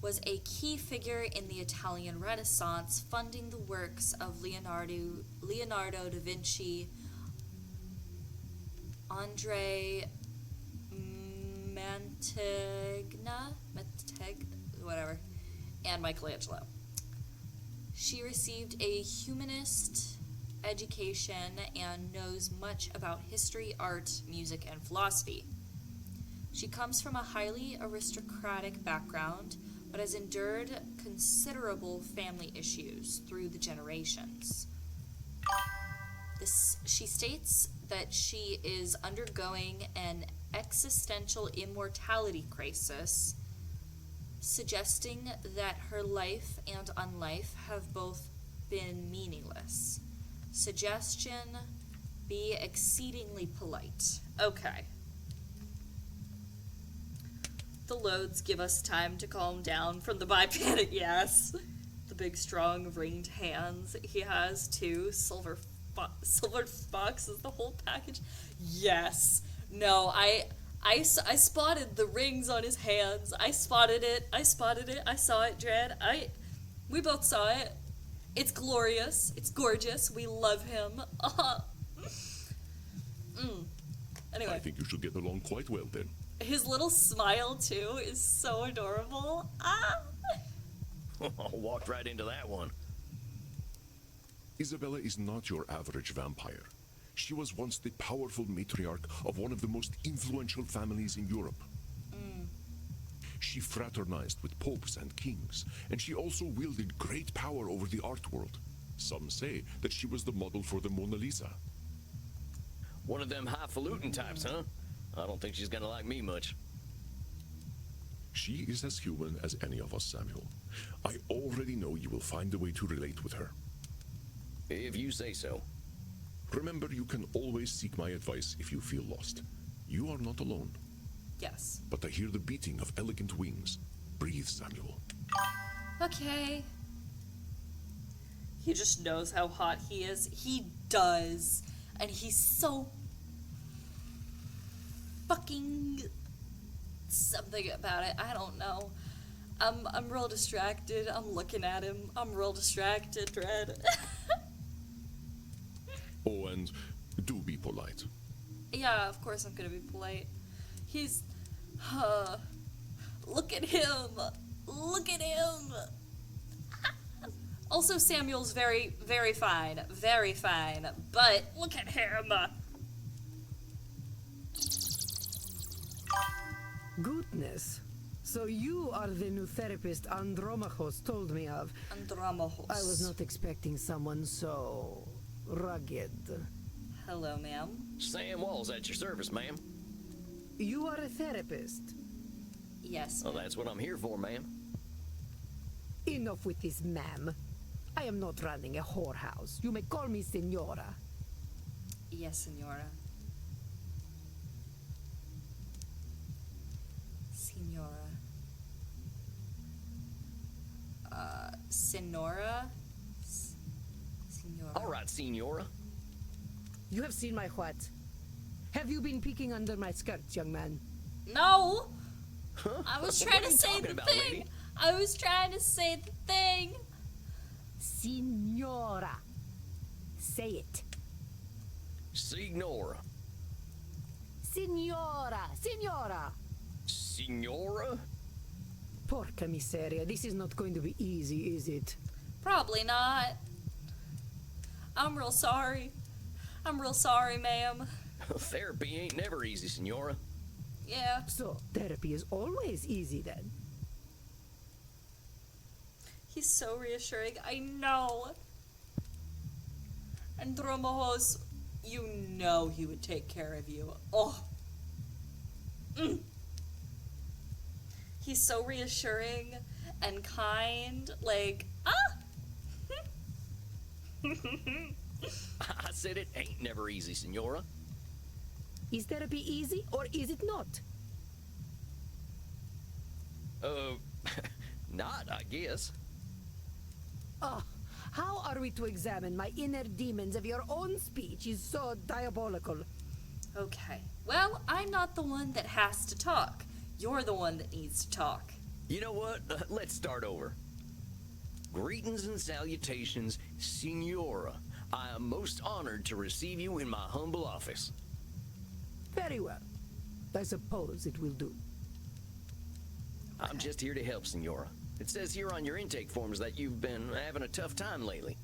S1: was a key figure in the Italian Renaissance, funding the works of Leonardo da Vinci, Andre whatever, and Michelangelo. She received a humanist education and knows much about history, art, music, and philosophy. She comes from a highly aristocratic background, but has endured considerable family issues through the generations. She states that she is undergoing an existential immortality crisis, suggesting that her life and unlife have both been meaningless. Suggestion: be exceedingly polite. Okay. The loads give us time to calm down from the bypanic, yes. The big, strong, ringed hands he has, too. Silver fox is the whole package. Yes. No, I spotted the rings on his hands. I spotted it. I saw it, Dread. We both saw it. It's glorious. It's gorgeous. We love him. Anyway.
S2: I think you should get along quite well then.
S1: His little smile, too, is so adorable.
S3: Walked right into that one.
S2: Isabella is not your average vampire. She was once the powerful matriarch of one of the most influential families in Europe. She fraternized with popes and kings, and she also wielded great power over the art world. Some say that she was the model for the Mona Lisa.
S3: One of them highfalutin types, huh? I don't think she's gonna like me much.
S2: She is as human as any of us, Samuel. I already know you will find a way to relate with her.
S3: If you say so.
S2: Remember, you can always seek my advice if you feel lost. You are not alone.
S1: Yes.
S2: But I hear the beating of elegant wings. Breathe, Samuel.
S1: Okay. He just knows how hot he is. He does. And he's so fucking something about it. I don't know. I'm real distracted. I'm looking at him. I'm real distracted, Dread.
S2: Oh, and do be polite.
S1: Yeah, of course I'm gonna be polite. He's... look at him! Look at him! Also, Samuel's very, very fine. Very fine. But, look at him!
S5: Goodness. So you are the new therapist Andromachos told me of.
S1: Andromachos.
S5: I was not expecting someone so rugged.
S1: Hello, ma'am.
S3: Sam Walls at your service, ma'am.
S5: You are a therapist.
S1: Yes.
S3: Well, that's what I'm here for, ma'am.
S5: Enough with this, ma'am. I am not running a whorehouse. You may call me Senora.
S1: Yes, Senora. Senora? Senora.
S3: All right, Senora.
S5: You have seen my what? Have you been peeking under my skirts, young man?
S1: No!
S3: Huh?
S1: I was
S3: What
S1: trying
S3: are
S1: to
S3: you
S1: say
S3: talking
S1: the
S3: about,
S1: thing!
S3: lady?
S1: I was trying to say the thing!
S5: Signora. Say it.
S3: Signora.
S5: Signora! Signora!
S3: Signora?
S5: Porca miseria, this is not going to be easy, is it?
S1: Probably not. I'm real sorry. I'm real sorry, ma'am.
S3: Therapy ain't never easy, Senora.
S1: Yeah.
S5: So, therapy is always easy then.
S1: He's so reassuring. I know. And Dromojos, you know he would take care of you. Oh. Mm. He's so reassuring and kind. Like, ah!
S3: I said it ain't never easy, Senora.
S5: Is therapy easy or is it not?
S3: Not, I guess.
S5: Oh, how are we to examine my inner demons if your own speech is so diabolical?
S1: Okay. Well, I'm not the one that has to talk. You're the one that needs to talk.
S3: You know what? Let's start over. Greetings and salutations, Senora. I am most honored to receive you in my humble office.
S5: Very well. I suppose it will do.
S3: I'm just here to help, Senora. It says here on your intake forms that you've been having a tough time lately.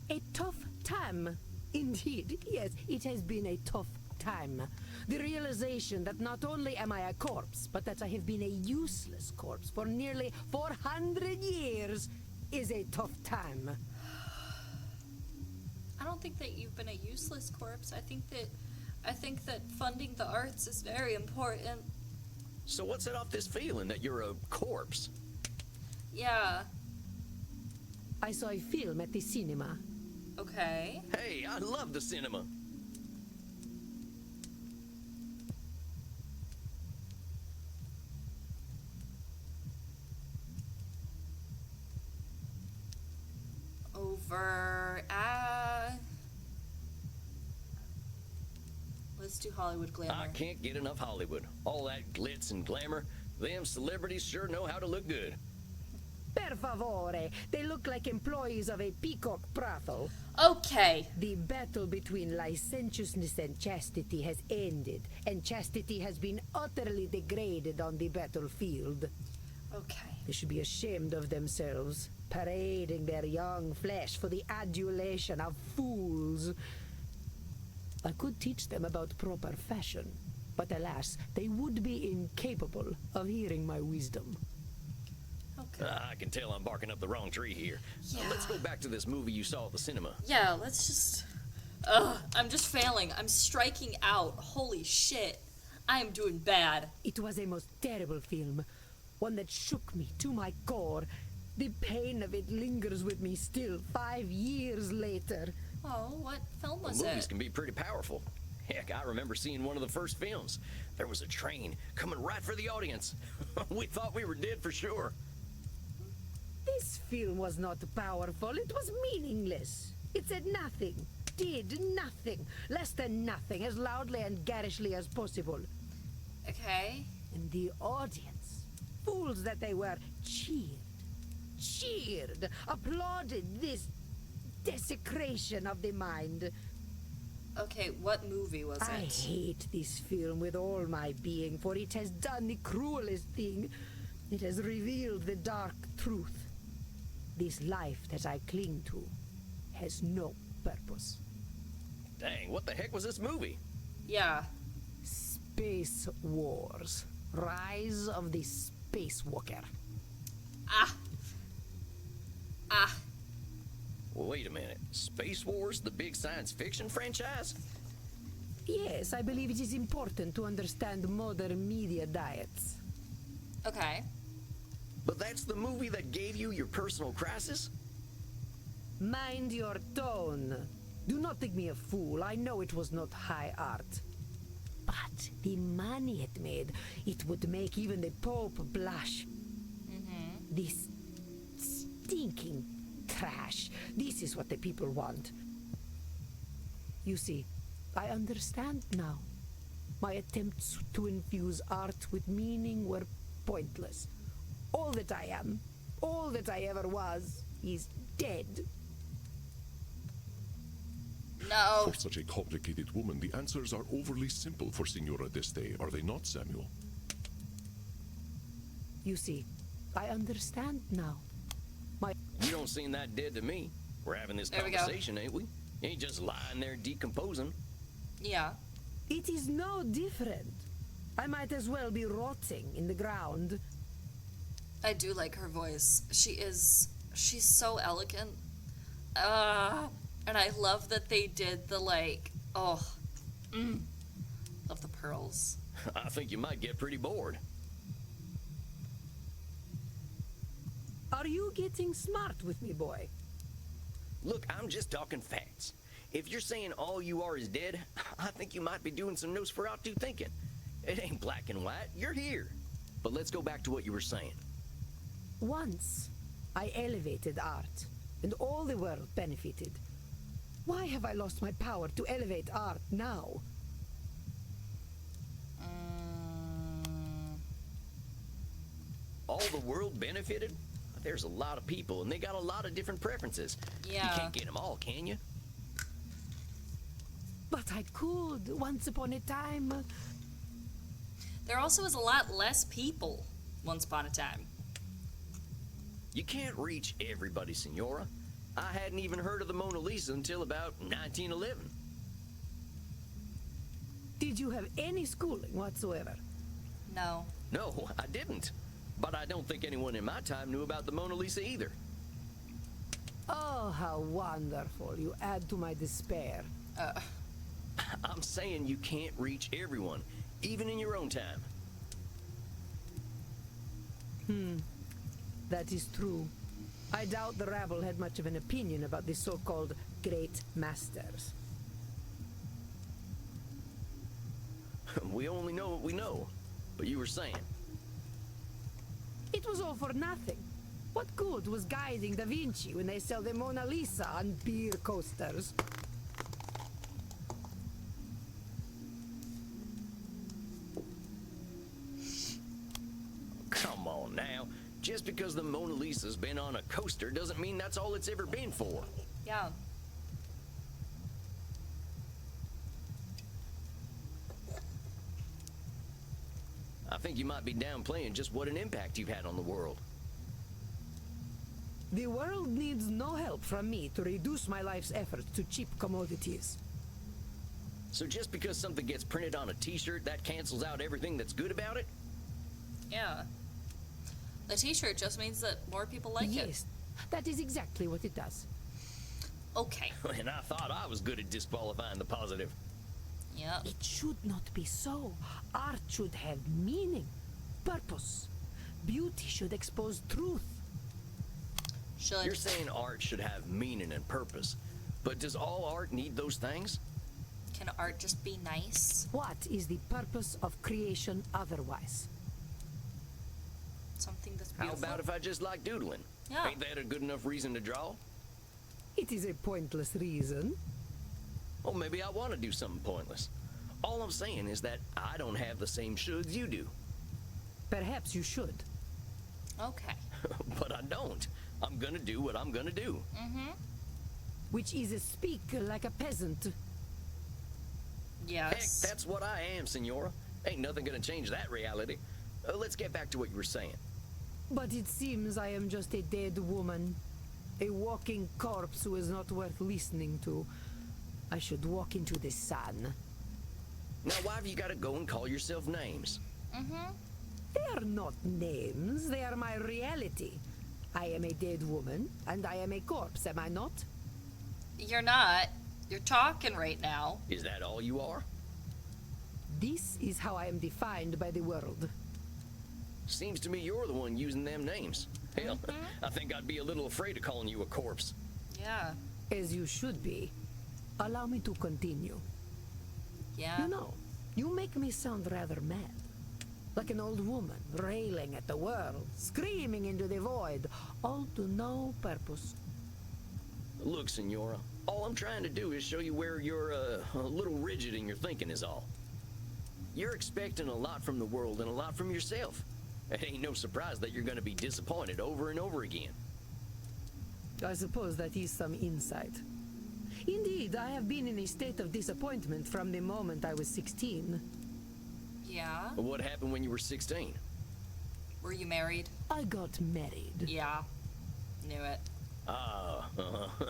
S5: A tough time. Indeed, yes, it has been a tough time. The realization that not only am I a corpse, but that I have been a useless corpse for nearly 400 years is a tough time.
S1: I don't think that you've been a useless corpse. I think that funding the arts is very important.
S3: So what set off this feeling that you're a corpse?
S1: Yeah.
S5: I saw a film at the cinema.
S1: Okay.
S3: Hey, I love the cinema.
S1: Over let's do Hollywood glamour.
S3: I can't get enough Hollywood. All that glitz and glamour. Them celebrities sure know how to look good.
S5: Per favore, they look like employees of a peacock brothel.
S1: Okay.
S5: The battle between licentiousness and chastity has ended, and chastity has been utterly degraded on the battlefield.
S1: Okay.
S5: They should be ashamed of themselves, parading their young flesh for the adulation of fools. I could teach them about proper fashion, but alas, they would be incapable of hearing my wisdom.
S1: Okay.
S3: I can tell I'm barking up the wrong tree here.
S1: Yeah.
S3: Let's go back to this movie you saw at the cinema.
S1: Yeah, let's just... I'm just failing. I'm striking out. Holy shit. I am doing bad.
S5: It was a most terrible film, one that shook me to my core. The pain of it lingers with me still, 5 years later.
S1: Oh, what film was
S3: Movies
S1: it?
S3: can be pretty powerful. Heck, I remember seeing one of the first films. There was a train coming right for the audience. We thought we were dead for sure.
S5: This film was not powerful, it was meaningless. It said nothing, did nothing, less than nothing, as loudly and garishly as possible.
S1: Okay.
S5: And the audience, fools that they were, cheered, applauded this desecration of the mind.
S1: Okay, what movie was
S5: I
S1: it?
S5: hate this film with all my being, for it has done the cruelest thing. It has revealed the dark truth. This life that I cling to has no purpose.
S3: Dang, what the heck was this movie?
S1: Yeah.
S5: Space Wars. Rise of the Spacewalker.
S1: Ah.
S3: Well, wait a minute. Space Wars, the big science fiction franchise?
S5: Yes, I believe it is important to understand modern media diets.
S1: Okay.
S3: But that's the movie that gave you your personal crisis?
S5: Mind your tone. Do not think me a fool. I know it was not high art. But the money it made, it would make even the Pope blush. This stinking trash. This is what the people want. You see, I understand now. My attempts to infuse art with meaning were pointless. All that I am, all that I ever was, is dead.
S1: No.
S2: For such a complicated woman, the answers are overly simple for Signora d'Este, are they not, Samuel?
S5: You see, I understand now.
S3: You don't seem that dead to me. We're having this
S1: There we go.
S3: conversation, ain't we? You ain't just lying there decomposing.
S1: Yeah.
S5: It is no different. I might as well be rotting in the ground.
S1: I do like her voice. She's so elegant. And I love that they did the love the pearls.
S3: I think you might get pretty bored.
S5: Are you getting smart with me, boy?
S3: Look, I'm just talking facts. If you're saying all you are is dead, I think you might be doing some Nosferatu thinking. It ain't black and white. You're here. But let's go back to what you were saying.
S5: Once, I elevated art, and all the world benefited. Why have I lost my power to elevate art now?
S3: All the world benefited? There's a lot of people, and they got a lot of different preferences.
S1: Yeah.
S3: You can't get them all, can you?
S5: But I could, once upon a time.
S1: There also was a lot less people once upon a time.
S3: You can't reach everybody, Signora. I hadn't even heard of the Mona Lisa until about 1911.
S5: Did you have any schooling whatsoever?
S1: No.
S3: No, I didn't. But I don't think anyone in my time knew about the Mona Lisa either.
S5: Oh, how wonderful. You add to my despair.
S3: I'm saying you can't reach everyone, even in your own time.
S5: That is true. I doubt the rabble had much of an opinion about the so-called great masters.
S3: We only know what we know. But you were saying.
S5: It was all for nothing. What good was guiding Da Vinci when they sell the Mona Lisa on beer coasters?
S3: Come on now. Just because the Mona Lisa's been on a coaster doesn't mean that's all it's ever been for.
S1: Yeah.
S3: I think you might be downplaying just what an impact you've had on the world.
S5: The world needs no help from me to reduce my life's efforts to cheap commodities.
S3: So just because something gets printed on a t-shirt, that cancels out everything that's good about it?
S1: Yeah. The t-shirt just means that more people like it.
S5: Yes, that is exactly what it does.
S1: Okay.
S3: And I thought I was good at disqualifying the positive.
S1: Yeah.
S5: It should not be so. Art should have meaning, purpose. Beauty should expose truth.
S1: Should.
S3: You're saying art should have meaning and purpose. But does all art need those things?
S1: Can art just be nice?
S5: What is the purpose of creation otherwise?
S1: Something that's
S3: How
S1: beautiful?
S3: about if I just like doodling?
S1: Yeah.
S3: Ain't that a good enough reason to draw?
S5: It is a pointless reason.
S3: Well, maybe I want to do something pointless. All I'm saying is that I don't have the same shoulds you do.
S5: Perhaps you should.
S1: Okay.
S3: But I don't. I'm gonna do what I'm gonna do.
S5: Which is speak like a peasant.
S3: Heck,
S1: Yes.
S3: that's what I am, Senora. Ain't nothing gonna change that reality. Let's get back to what you were saying.
S5: But it seems I am just a dead woman. A walking corpse who is not worth listening to. I should walk into the sun.
S3: Now, why have you gotta go and call yourself names?
S5: They are not names, they are my reality. I am a dead woman, and I am a corpse, am I not?
S1: You're not. You're talking right now.
S3: Is that all you are?
S5: This is how I am defined by the world.
S3: Seems to me you're the one using them names. Hell, I think I'd be a little afraid of calling you a corpse.
S1: Yeah.
S5: As you should be. Allow me to continue.
S1: Yeah.
S5: You know, you make me sound rather mad. like an old woman, railing at the world, screaming into the void, all to no purpose.
S3: Look, Senora, all I'm trying to do is show you where you're a little rigid in your thinking is all. You're expecting a lot from the world and a lot from yourself. It ain't no surprise that you're going to be disappointed over and over again.
S5: I suppose that is some insight. Indeed, I have been in a state of disappointment from the moment I was 16.
S1: Yeah?
S3: What happened when you were 16?
S1: Were you married?
S5: I got married.
S1: Yeah. Knew it.
S3: Ah,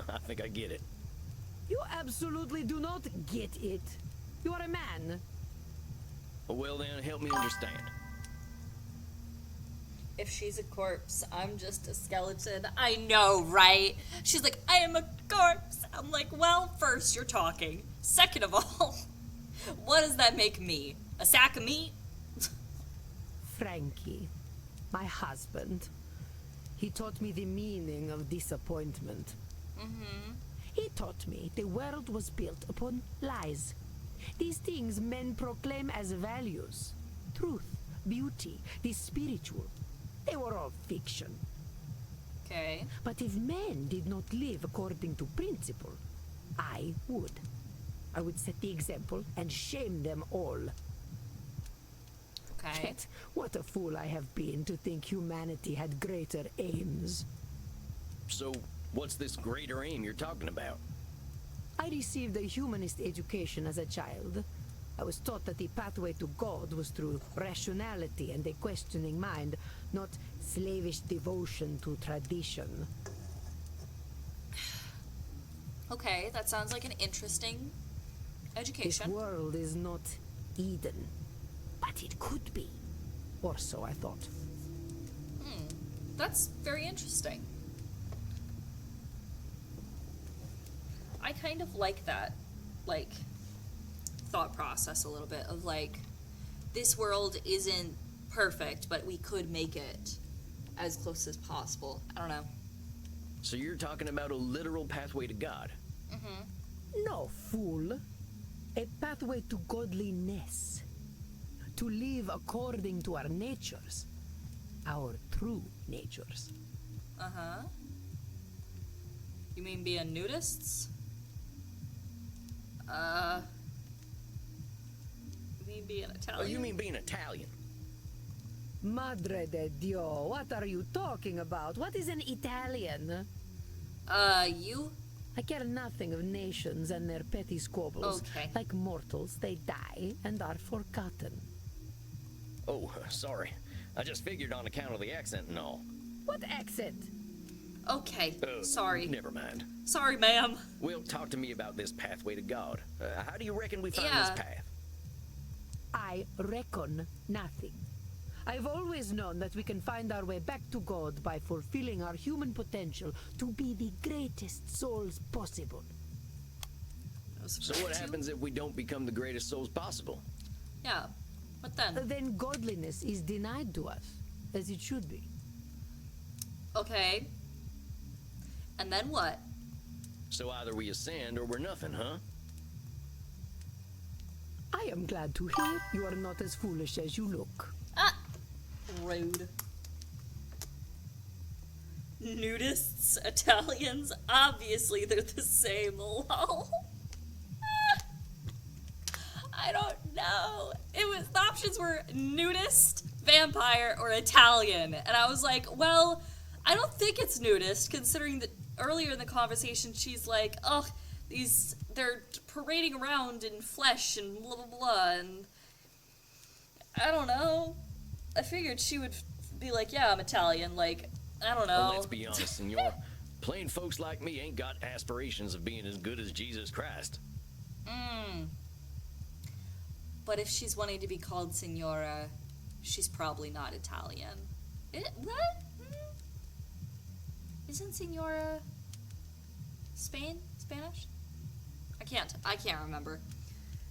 S3: I think I get it.
S5: You absolutely do not get it. You are a man.
S3: Well then, help me understand.
S1: If she's a corpse, I'm just a skeleton. I know, right? She's like, I am a corpse. I'm like, well, first, you're talking. Second of all, what does that make me? A sack of meat?
S5: Frankie, my husband, he taught me the meaning of disappointment. He taught me the world was built upon lies. These things men proclaim as values. Truth, beauty, the spiritual. They were all fiction.
S1: Okay.
S5: But if men did not live according to principle, I would. I would set the example and shame them all.
S1: Okay.
S5: Yet, what a fool I have been to think humanity had greater aims.
S3: So, what's this greater aim you're talking about?
S5: I received a humanist education as a child. I was taught that the pathway to God was through rationality and a questioning mind, not slavish devotion to tradition.
S1: Okay, that sounds like an interesting
S5: This
S1: education.
S5: world is not Eden, but it could be. Or so I thought.
S1: That's very interesting. I kind of like that, like, thought process a little bit of, like, this world isn't perfect, but we could make it as close as possible. I don't know.
S3: So you're talking about a literal pathway to God?
S5: No, fool. A pathway to godliness. To live according to our natures. Our true natures.
S1: Uh-huh. You mean being nudists? You mean being Italian?
S3: Oh, you mean being Italian?
S5: Madre de Dio, what are you talking about? What is an Italian?
S1: You?
S5: I care nothing of nations and their petty squabbles.
S1: Okay.
S5: Like mortals, they die and are forgotten.
S3: Oh, sorry. I just figured on account of the accent and all.
S5: What accent?
S1: Okay, sorry.
S3: Never mind.
S1: Sorry, ma'am.
S3: Well, talk to me about this pathway to God. How do you reckon we find
S1: Yeah.
S3: this path?
S5: I reckon nothing. I've always known that we can find our way back to God by fulfilling our human potential to be the greatest souls possible.
S3: So what happens if we don't become the greatest souls possible?
S1: Yeah. What then?
S5: Then godliness is denied to us, as it should be.
S1: Okay. And then what?
S3: So either we ascend or we're nothing, huh?
S5: I am glad to hear you are not as foolish as you look.
S1: Ah! Rude. Nudists, Italians, obviously they're the same, lol. I don't know. The options were nudist, vampire, or Italian. And I was like, well, I don't think it's nudist, considering that earlier in the conversation she's like, oh, they're parading around in flesh and blah blah blah, and I don't know. I figured she would be like, yeah, I'm Italian, like, I don't know.
S3: Well, let's be honest, senor. Plain folks like me ain't got aspirations of being as good as Jesus Christ.
S1: But if she's wanting to be called Signora, she's probably not Italian. What? Isn't Signora Spanish? I can't remember.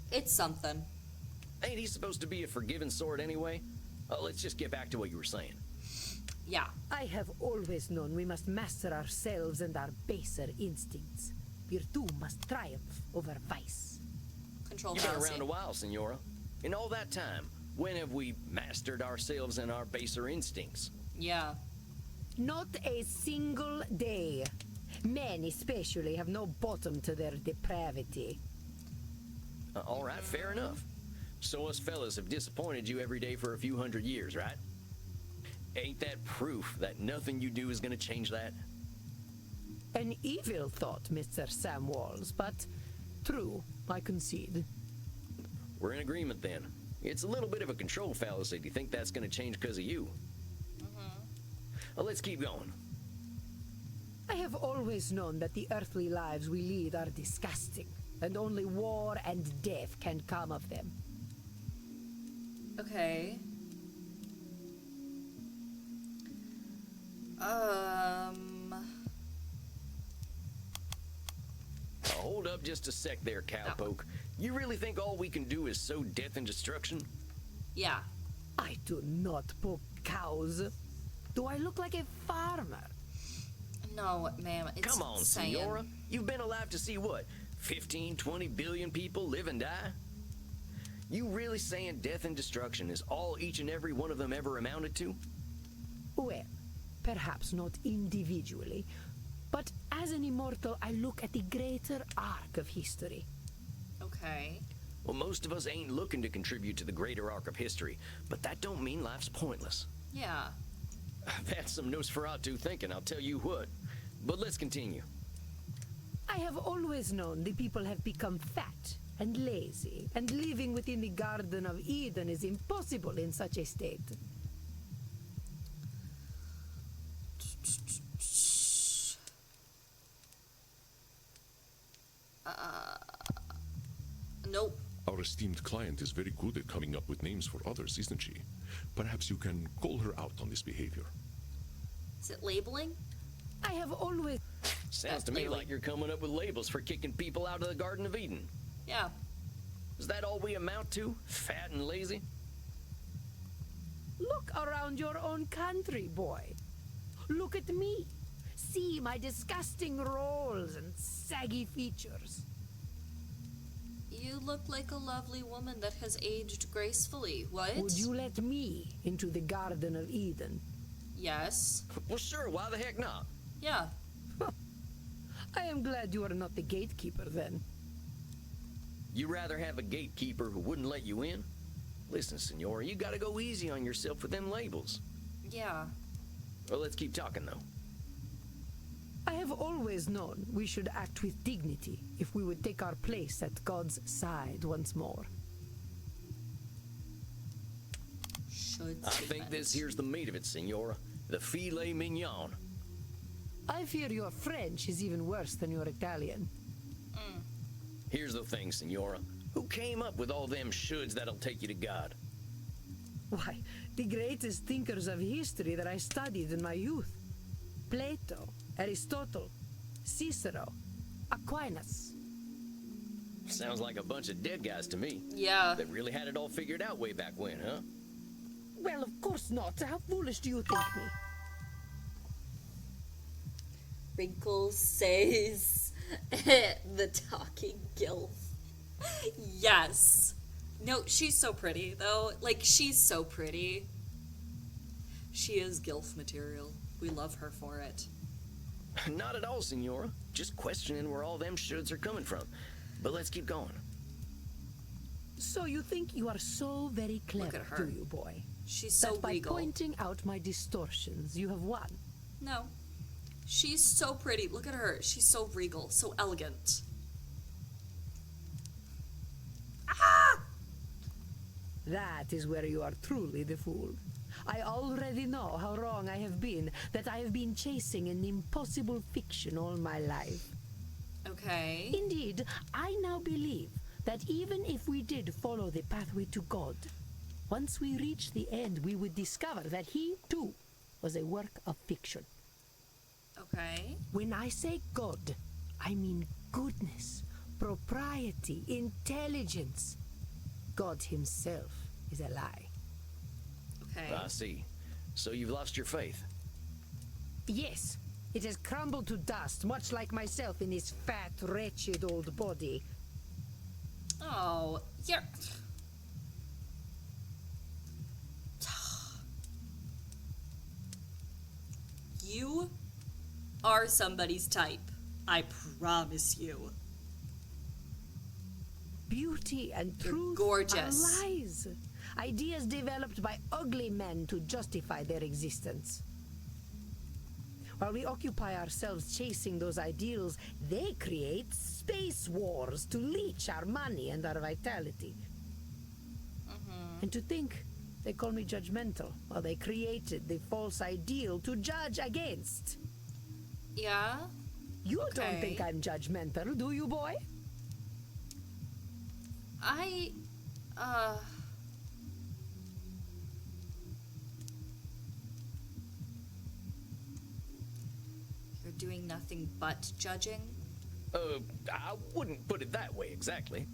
S1: It's something.
S3: Ain't he supposed to be a forgiving sort anyway? Let's just get back to what you were saying.
S1: Yeah.
S5: I have always known we must master ourselves and our baser instincts. Virtue must triumph over vice.
S1: Control
S3: You've been
S1: fallacy.
S3: around a while, senora. In all that time, When have we mastered ourselves and our baser instincts?
S1: Yeah.
S5: Not a single day. Men especially have no bottom to their depravity.
S3: All right, fair enough. So us fellas have disappointed you every day for a few hundred years, right? Ain't that proof that nothing you do is gonna change that?
S5: An evil thought, Mr. Samwalls, but true, I concede.
S3: We're in agreement then. It's a little bit of a control fallacy to think that's gonna change because of you. Well, let's keep going.
S5: I have always known that the earthly lives we lead are disgusting, and only war and death can come of them.
S1: Okay.
S3: Hold up just a sec there, cowpoke. You really think all we can do is sow death and destruction?
S1: Yeah.
S5: I do not poke cows. Do I look like a farmer?
S1: No, ma'am. It's
S3: Come on,
S1: saying.
S3: Senora. You've been alive to see what? 15, 20 billion people live and die? You really saying death and destruction is all each and every one of them ever amounted to?
S5: Well, perhaps not individually, but as an immortal, I look at the greater arc of history.
S1: Okay.
S3: Well, most of us ain't looking to contribute to the greater arc of history, but that don't mean life's pointless.
S1: Yeah.
S3: That's some Nosferatu thinking, I'll tell you what. But let's continue.
S5: I have always known the people have become fat and lazy, and living within the Garden of Eden is impossible in such a state.
S1: Nope.
S2: Our esteemed client is very good at coming up with names for others, isn't she? Perhaps you can call her out on this behavior.
S1: Is it labeling?
S5: I have always...
S3: Sounds to me like you're coming up with labels for kicking people out of the Garden of Eden.
S1: Yeah.
S3: Is that all we amount to? Fat and lazy?
S5: Look around your own country, boy. Look at me. See my disgusting rolls and saggy features.
S1: You look like a lovely woman that has aged gracefully. What?
S5: Would you let me into the Garden of Eden?
S1: Yes.
S3: Well, sure, why the heck not?
S1: Yeah.
S5: I am glad you are not the gatekeeper then.
S3: You rather have a gatekeeper who wouldn't let you in? Listen, Senora, you gotta go easy on yourself with them labels.
S1: Yeah.
S3: Well, let's keep talking, though.
S5: I have always known we should act with dignity if we would take our place at God's side once more.
S1: Should
S3: I think this here's the meat of it, Senora. The filet mignon.
S5: I fear your French is even worse than your Italian.
S3: Here's the thing, Senora. Who came up with all them shoulds that'll take you to God?
S5: Why, the greatest thinkers of history that I studied in my youth. Plato, Aristotle, Cicero, Aquinas.
S3: Sounds like a bunch of dead guys to me.
S1: Yeah.
S3: That really had it all figured out way back when, huh?
S5: Well, of course not. How foolish do you think me?
S1: Wrinkles says the talking gilf. Yes. No, she's so pretty, though. Like, she's so pretty. She is gilf material. We love her for it.
S3: Not at all, Senora. Just questioning where all them shoulds are coming from. But let's keep going.
S5: So you think you are so very clever,
S1: at her.
S5: do you, boy?
S1: She's so
S5: That by
S1: regal.
S5: pointing out my distortions, you have won.
S1: No. She's so pretty. Look at her. She's so regal, so elegant.
S5: That is where you are truly the fool. I already know how wrong I have been, that I have been chasing an impossible fiction all my life.
S1: Okay.
S5: Indeed, I now believe that even if we did follow the pathway to God, once we reach the end, we would discover that he, too, was a work of fiction.
S1: Okay.
S5: When I say God, I mean goodness, propriety, intelligence. God himself is a lie.
S1: Okay.
S3: I see. So you've lost your faith.
S5: Yes, it has crumbled to dust, much like myself in this fat, wretched old body.
S1: Oh, you're... You are somebody's type. I promise you.
S5: Beauty and
S1: You're
S5: truth
S1: gorgeous.
S5: are lies. Ideas developed by ugly men to justify their existence. While we occupy ourselves chasing those ideals, they create space wars to leech our money and our vitality. And to think they call me judgmental while they created the false ideal to judge against.
S1: Yeah?
S5: You don't
S1: Okay.
S5: think I'm judgmental, do you, boy?
S1: You're doing nothing but judging?
S3: I wouldn't put it that way exactly.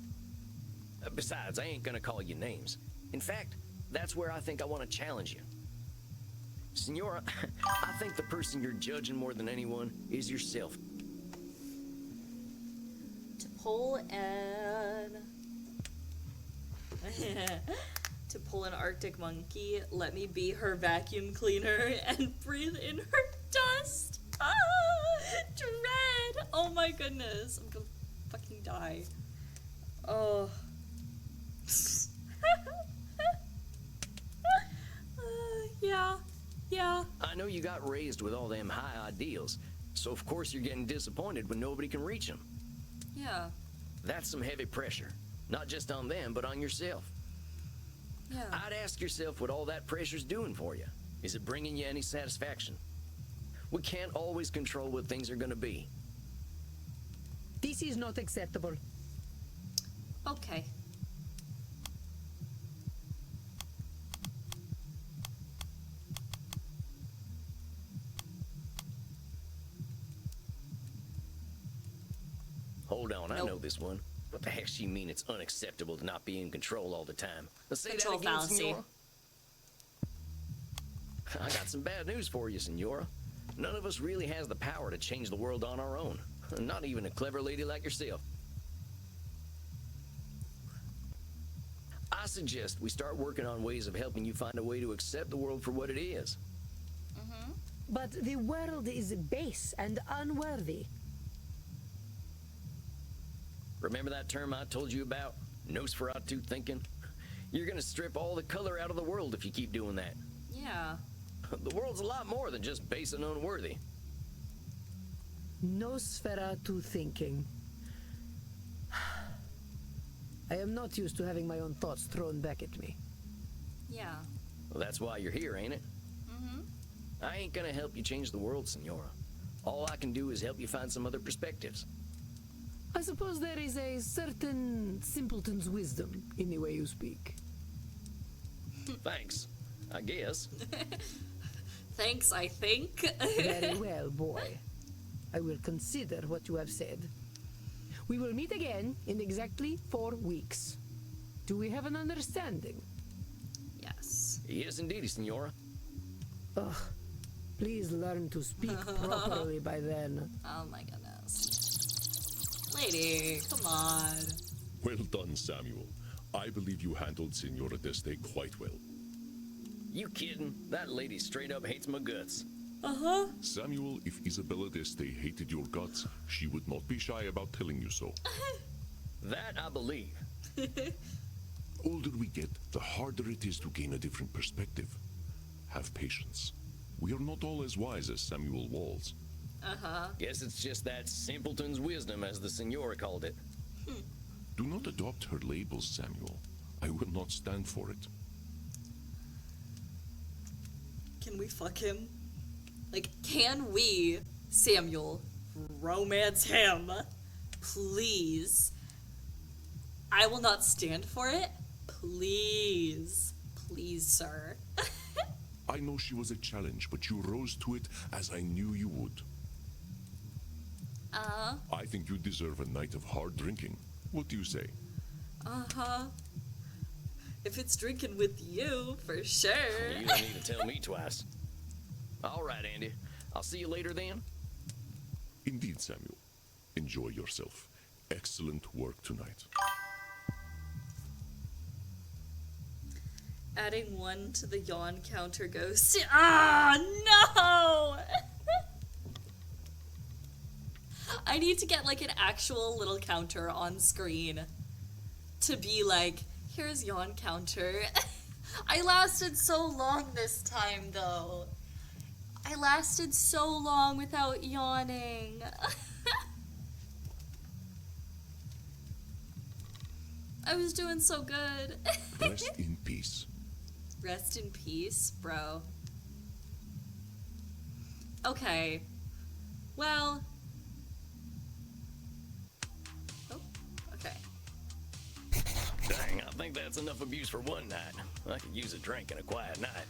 S3: Besides, I ain't gonna call you names. In fact, that's where I think I want to challenge you. Senora, I think the person you're judging more than anyone is yourself.
S1: To pull an... to pull an Arctic monkey, let me be her vacuum cleaner and breathe in her dust. Ah, dread. Oh my goodness. I'm gonna fucking die. Oh. Yeah.
S3: I know you got raised with all them high ideals, so of course you're getting disappointed when nobody can reach them.
S1: Yeah.
S3: That's some heavy pressure, not just on them, but on yourself.
S1: Yeah.
S3: I'd ask yourself what all that pressure's doing for you. Is it bringing you any satisfaction? We can't always control what things are gonna be.
S5: This is not acceptable.
S1: Okay.
S3: Hold on, I
S1: Nope.
S3: know this one. What the heck she mean it's unacceptable to not be in control all the time? Let's say
S1: Control
S3: that again,
S1: fallacy.
S3: Senora. I got some bad news for you, Senora. None of us really has the power to change the world on our own. Not even a clever lady like yourself. I suggest we start working on ways of helping you find a way to accept the world for what it is.
S5: But the world is base and unworthy.
S3: Remember that term I told you about? Nosferatu thinking? You're gonna strip all the color out of the world if you keep doing that.
S1: Yeah.
S3: The world's a lot more than just base and unworthy.
S5: Nosferatu thinking. I am not used to having my own thoughts thrown back at me.
S1: Yeah.
S3: Well, that's why you're here, ain't it? I ain't gonna help you change the world, Senora. All I can do is help you find some other perspectives.
S5: I suppose there is a certain simpleton's wisdom in the way you speak.
S3: Thanks, I guess.
S1: Thanks, I think.
S5: Very well, boy. I will consider what you have said. We will meet again in exactly 4 weeks. Do we have an understanding?
S1: Yes.
S3: Yes, indeed, Senora.
S5: Ugh. Please learn to speak properly by then.
S1: Oh my goodness. Lady, come on.
S2: Well done, Samuel. I believe you handled Senora Deste quite well.
S3: You kidding? That lady straight up hates my guts.
S1: Uh-huh.
S2: Samuel, if Isabella Deste hated your guts, she would not be shy about telling you so.
S3: That I believe.
S2: Older we get, the harder it is to gain a different perspective. Have patience. We are not all as wise as Samuel Walls.
S3: Guess it's just that simpleton's wisdom, as the Senora called it.
S2: Do not adopt her labels, Samuel. I will not stand for it.
S1: Can we fuck him? Like, can we, Samuel, romance him? Please. I will not stand for it. Please. Please, sir.
S2: I know she was a challenge, but you rose to it as I knew you would. I think you deserve a night of hard drinking. What do you say?
S1: If it's drinking with you, for sure.
S3: You don't need to tell me twice. All right, Andy. I'll see you later then.
S2: Indeed, Samuel. Enjoy yourself. Excellent work tonight.
S1: Adding 1 to the yawn counter goes to... Ah, no! I need to get like an actual little counter on screen to be like, here's yawn counter. I lasted so long this time though. I lasted so long without yawning. I was doing so good.
S2: Rest in peace.
S1: Rest in peace, bro. Okay. Well. Oh, okay.
S3: Dang, I think that's enough abuse for one night. I could use a drink and a quiet night.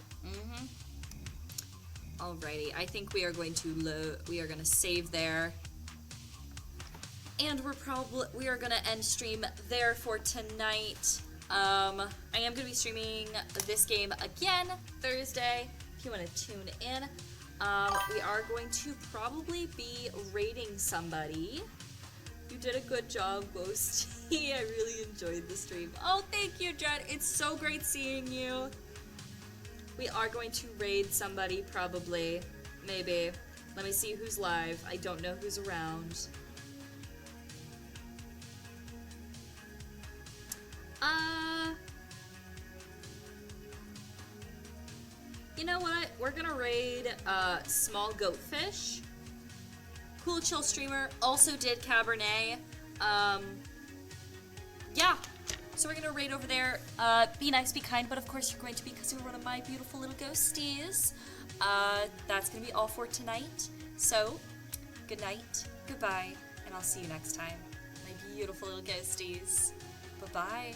S1: Alrighty, I think we are going to save there. And we are gonna end stream there for tonight. I am gonna be streaming this game again Thursday, if you wanna tune in. We are going to probably be raiding somebody. You did a good job, Ghosty. I really enjoyed the stream. Oh, thank you, Jed. It's so great seeing you. We are going to raid somebody, probably. Maybe. Let me see who's live. I don't know who's around. You know what? We're gonna raid Small Goatfish. Cool Chill Streamer also did Cabernet. Yeah. So we're gonna raid over there. Be nice, be kind, but of course you're going to be because you're one of my beautiful little ghosties. That's gonna be all for tonight. So, good night, goodbye, and I'll see you next time. My beautiful little ghosties. Bye-bye.